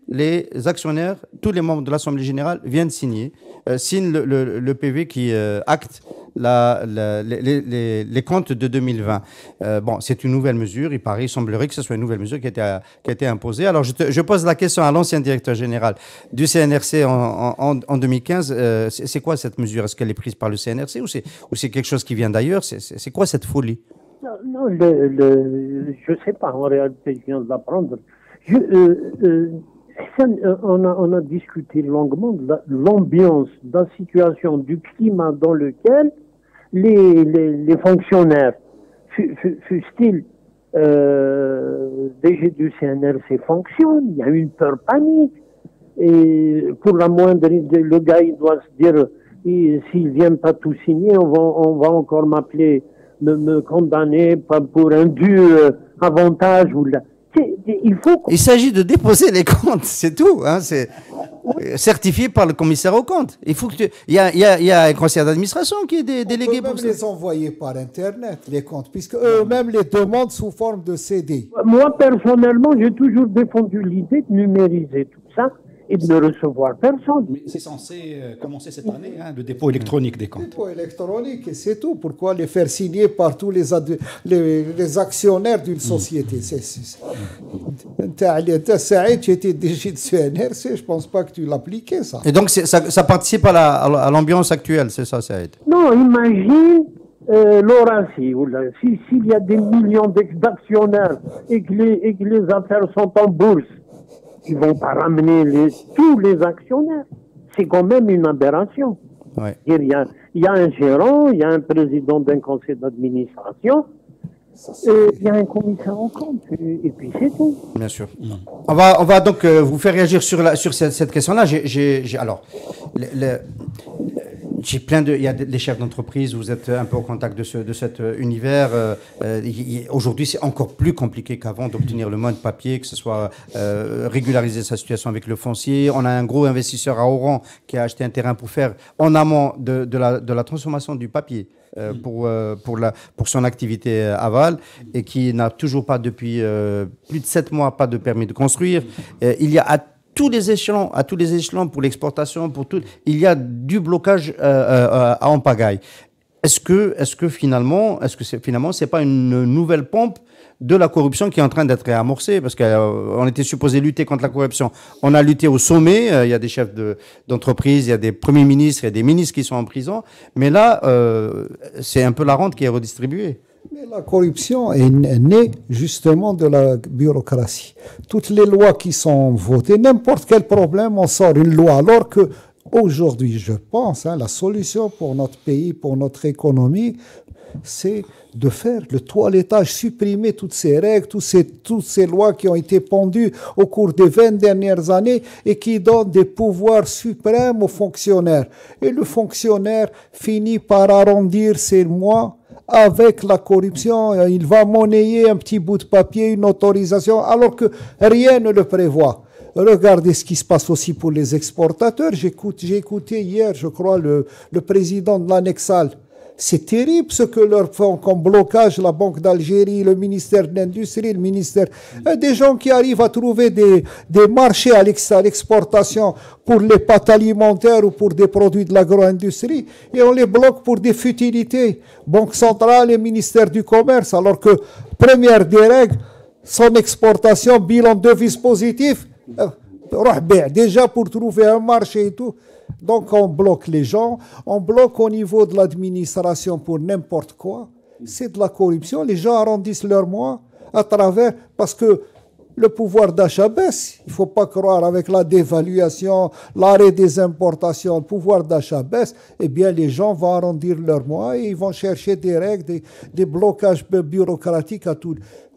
les actionnaires, tous les membres de l'Assemblée Générale viennent signent le PV qui acte les comptes de 2020. Bon, c'est une nouvelle mesure, il semblerait que ce soit une nouvelle mesure qui a été imposée. Alors, je pose la question à l'ancien directeur général du CNRC en 2015. C'est quoi cette mesure? Est-ce qu'elle est prise par le CNRC ou c'est quelque chose qui vient d'ailleurs? C'est quoi cette folie? Non, je ne sais pas, en réalité, je viens de l'apprendre. On a discuté longuement de l'ambiance, de la situation, du climat dans lequel les fonctionnaires, fût-il DG du CNRC fonctionnent, il y a une peur panique. Et pour la moindre, le gars, il doit se dire, s'il ne vient pas tout signer, on va encore m'appeler, me condamner pour un dû avantage. Il s'agit de déposer les comptes, c'est tout. Hein, c'est certifié par le commissaire aux comptes. Il y a un conseil d'administration qui est délégué pour ça. On peut même les envoyer par Internet, les comptes, puisque eux-mêmes les demandent sous forme de CD. Moi, personnellement, j'ai toujours défendu l'idée de numériser tout ça et de ne recevoir personne. C'est censé commencer cette année, hein, le dépôt électronique des comptes. Le dépôt électronique, et c'est tout. Pourquoi les faire signer par tous les actionnaires d'une société? Tu étais DG de CNRC, je ne pense pas que tu l'appliquais, ça. Et donc, ça participe à l'ambiance actuelle, c'est ça, Saïd? Non, imagine, Laura, s'il y a des millions d'actionnaires et que les affaires sont en bourse, ils ne vont pas ramener tous les actionnaires. C'est quand même une aberration. Ouais. Il y a un gérant, il y a un président d'un conseil d'administration, il y a un commissaire en compte, et puis c'est tout. Bien sûr. On va donc vous faire réagir sur cette question-là. J'ai il y a des chefs d'entreprise, vous êtes un peu au contact de cet univers. Aujourd'hui, c'est encore plus compliqué qu'avant d'obtenir le moindre papier, que ce soit régulariser sa situation avec le foncier. On a un gros investisseur à Oran qui a acheté un terrain pour faire en amont de la transformation du papier pour son activité aval et qui n'a toujours pas depuis plus de 7 mois pas de permis de construire. Il y a à tous les échelons pour l'exportation, pour tout, il y a du blocage en pagaille. Est-ce que finalement, c'est pas une nouvelle pompe de la corruption qui est en train d'être amorcée? Parce qu'on était supposé lutter contre la corruption. On a lutté au sommet. Il y a des chefs d'entreprise, il y a des premiers ministres, il y a des ministres qui sont en prison. Mais là, c'est un peu la rente qui est redistribuée. Mais la corruption est née justement de la bureaucratie. Toutes les lois qui sont votées, n'importe quel problème, on sort une loi. Alors que aujourd'hui, je pense, la solution pour notre pays, pour notre économie, c'est de faire le toilettage, supprimer toutes ces règles, toutes ces lois qui ont été pendues au cours des 20 dernières années et qui donnent des pouvoirs suprêmes aux fonctionnaires. Et le fonctionnaire finit par arrondir ses mois avec la corruption. Il va monnayer un petit bout de papier, une autorisation, alors que rien ne le prévoit. Regardez ce qui se passe aussi pour les exportateurs. J'ai écouté hier, je crois, le président de l'Annexal. C'est terrible ce que leur font comme blocage, la Banque d'Algérie, le ministère de l'Industrie, le ministère... Des gens qui arrivent à trouver des marchés à l'exportation pour les pâtes alimentaires ou pour des produits de l'agro-industrie, et on les bloque pour des futilités. Banque centrale et ministère du Commerce, alors que, première des règles, son exportation, bilan de devise positif, déjà pour trouver un marché et tout. Donc on bloque les gens, on bloque au niveau de l'administration pour n'importe quoi. C'est de la corruption. Les gens arrondissent leurs mois à travers, parce que le pouvoir d'achat baisse. Il ne faut pas croire avec la dévaluation, l'arrêt des importations, le pouvoir d'achat baisse. Eh bien, les gens vont arrondir leurs mois et ils vont chercher des règles, des blocages bureaucratiques à tout.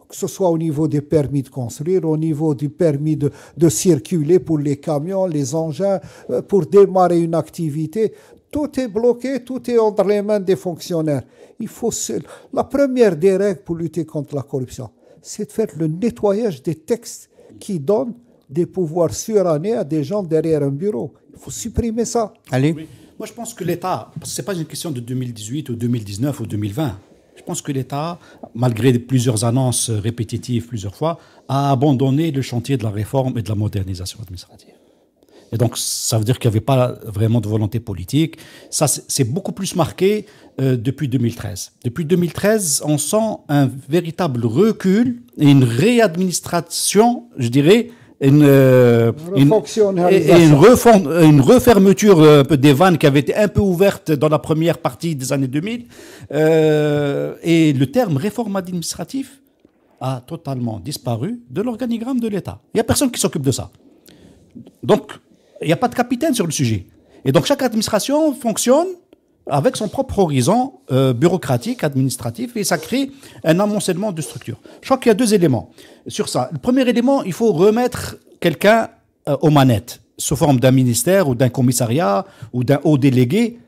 Que ce soit au niveau des permis de construire, au niveau du permis de circuler pour les camions, les engins, pour démarrer une activité. Tout est bloqué, tout est entre les mains des fonctionnaires. La première des règles pour lutter contre la corruption, c'est de faire le nettoyage des textes qui donnent des pouvoirs surannés à des gens derrière un bureau. Il faut supprimer ça. Allez. Oui. Moi, je pense que l'État, ce n'est pas une question de 2018 ou 2019 ou 2020. Je pense que l'État, malgré plusieurs annonces répétitives plusieurs fois, a abandonné le chantier de la réforme et de la modernisation administrative. Et donc, ça veut dire qu'il n'y avait pas vraiment de volonté politique. Ça, c'est beaucoup plus marqué depuis 2013. Depuis 2013, on sent un véritable recul et une réadministration, je dirais, une refermeture un peu des vannes qui avaient été un peu ouvertes dans la première partie des années 2000. Et le terme réforme administrative a totalement disparu de l'organigramme de l'État. Il n'y a personne qui s'occupe de ça. Donc, il n'y a pas de capitaine sur le sujet. Et donc, chaque administration fonctionne avec son propre horizon bureaucratique, administratif, et ça crée un amoncellement de structures. Je crois qu'il y a 2 éléments sur ça. Le premier élément, il faut remettre quelqu'un aux manettes, sous forme d'un ministère ou d'un commissariat ou d'un haut délégué.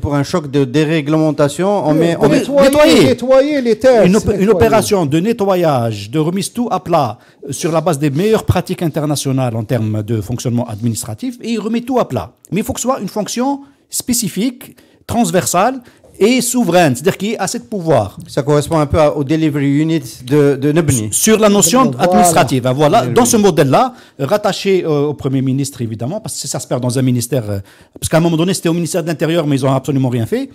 Pour un choc de déréglementation, on met nettoyer les terres. Une opération de nettoyage, de remise tout à plat sur la base des meilleures pratiques internationales en termes de fonctionnement administratif, et il remet tout à plat. Mais il faut que ce soit une fonction spécifique, transversale et souveraine, c'est-à-dire qui ait assez de pouvoir. Ça correspond un peu au delivery unit de Nebni. Sur la notion administrative. Voilà. Dans ce modèle-là, rattaché au Premier ministre, évidemment, parce que ça se perd dans un ministère, parce qu'à un moment donné, c'était au ministère de l'Intérieur, mais ils n'ont absolument rien fait.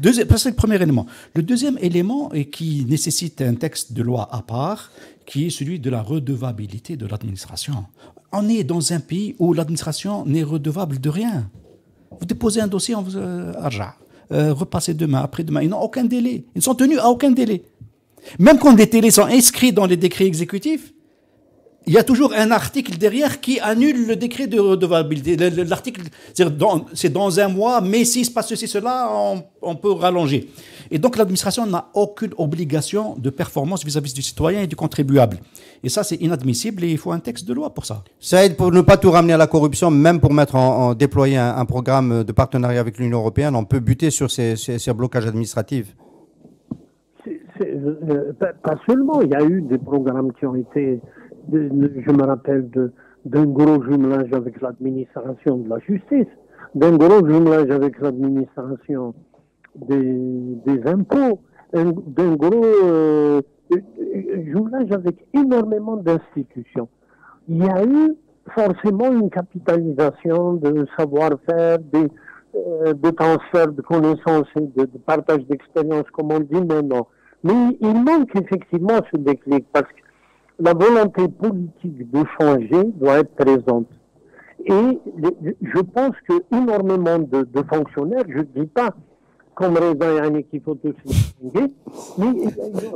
C'est le premier élément. Le deuxième élément, et qui nécessite un texte de loi à part, qui est celui de la redevabilité de l'administration. On est dans un pays où l'administration n'est redevable de rien. Vous déposez un dossier, on vous argent. Repassez demain, après-demain. Ils n'ont aucun délai. Ils ne sont tenus à aucun délai. Même quand des délais sont inscrits dans les décrets exécutifs, il y a toujours un article derrière qui annule le décret de redevabilité. L'article, c'est dans un mois, mais s'il se passe ceci, cela, on peut rallonger. Et donc l'administration n'a aucune obligation de performance vis-à-vis du citoyen et du contribuable. Et ça, c'est inadmissible et il faut un texte de loi pour ça. Saïd, pour ne pas tout ramener à la corruption, même pour mettre déployer un programme de partenariat avec l'Union européenne, on peut buter sur ces blocages administratifs. Pas seulement, il y a eu des programmes qui ont été, je me rappelle d'un gros jumelage avec l'administration de la justice, d'un gros jumelage avec l'administration des impôts, d'un gros jumelage avec énormément d'institutions. Il y a eu forcément une capitalisation de savoir-faire, de transfert de connaissances et de partage d'expérience, comme on dit maintenant. Mais il manque effectivement ce déclic, parce que la volonté politique de changer doit être présente. Et je pense que énormément de fonctionnaires, je ne dis pas comme Reda Yani qu'il faut tous distinguer, mais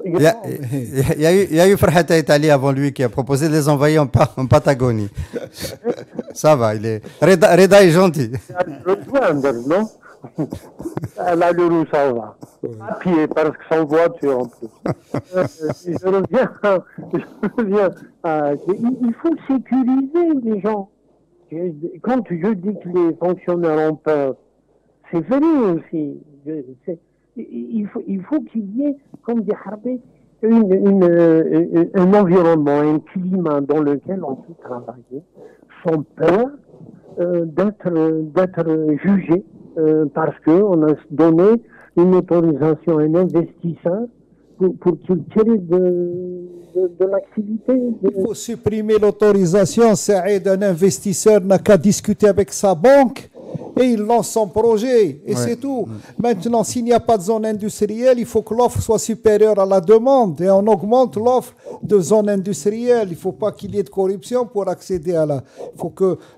il y a eu Farhat Italie avant lui qui a proposé de les envoyer en Patagonie. Ça va, Reda est gentil. Rejoindre, non? Elle a le roux, ça va. À pied, parce que sans voiture en plus. Je reviens. Il faut sécuriser les gens. Quand je dis que les fonctionnaires ont peur, c'est vrai aussi. Il faut qu'il y ait, comme dit Harbi, un environnement, un climat dans lequel on peut travailler sans peur d'être jugé parce qu'on a donné une autorisation à un investisseur pour qu'il tire de l'activité. Il faut supprimer l'autorisation. C'est un investisseur n'a qu'à discuter avec sa banque et il lance son projet et c'est tout. Maintenant, s'il n'y a pas de zone industrielle, il faut que l'offre soit supérieure à la demande et on augmente l'offre de zone industrielle. Il ne faut pas qu'il y ait de corruption pour accéder à la...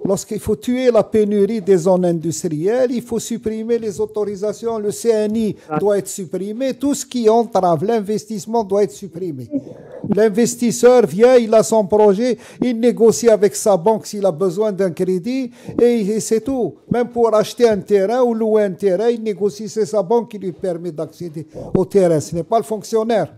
Lorsqu'il faut tuer la pénurie des zones industrielles, il faut supprimer les autorisations. Le CNI doit être supprimé. Tout ce qui entrave l'investissement doit être supprimé. L'investisseur vient, il a son projet, il négocie avec sa banque s'il a besoin d'un crédit et c'est tout. Même pour acheter un terrain ou louer un terrain, il négocie, c'est sa banque qui lui permet d'accéder au terrain. Ce n'est pas le fonctionnaire.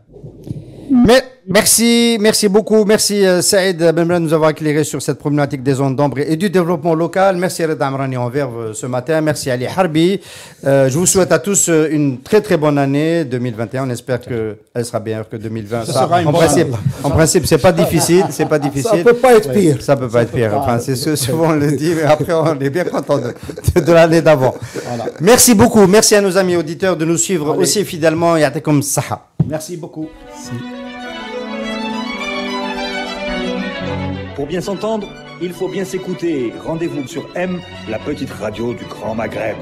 Mais merci beaucoup. Merci Saïd Benmran de nous avoir éclairé sur cette problématique des zones d'ombre et du développement local. Merci Reda Amrani en verve ce matin. Merci Ali Harbi. Je vous souhaite à tous une très très bonne année 2021. On espère qu'elle sera meilleure que 2020. En principe, c'est pas difficile. C'est pas difficile. Ça peut pas être pire. Ça peut pas être pire. Enfin, c'est ce souvent on le dit, mais après on est bien content de l'année d'avant. Voilà. Merci beaucoup. Merci à nos amis auditeurs de nous suivre aussi fidèlement. Ya'tikum saha. Merci beaucoup. Pour bien s'entendre, il faut bien s'écouter. Rendez-vous sur M, la petite radio du Grand Maghreb.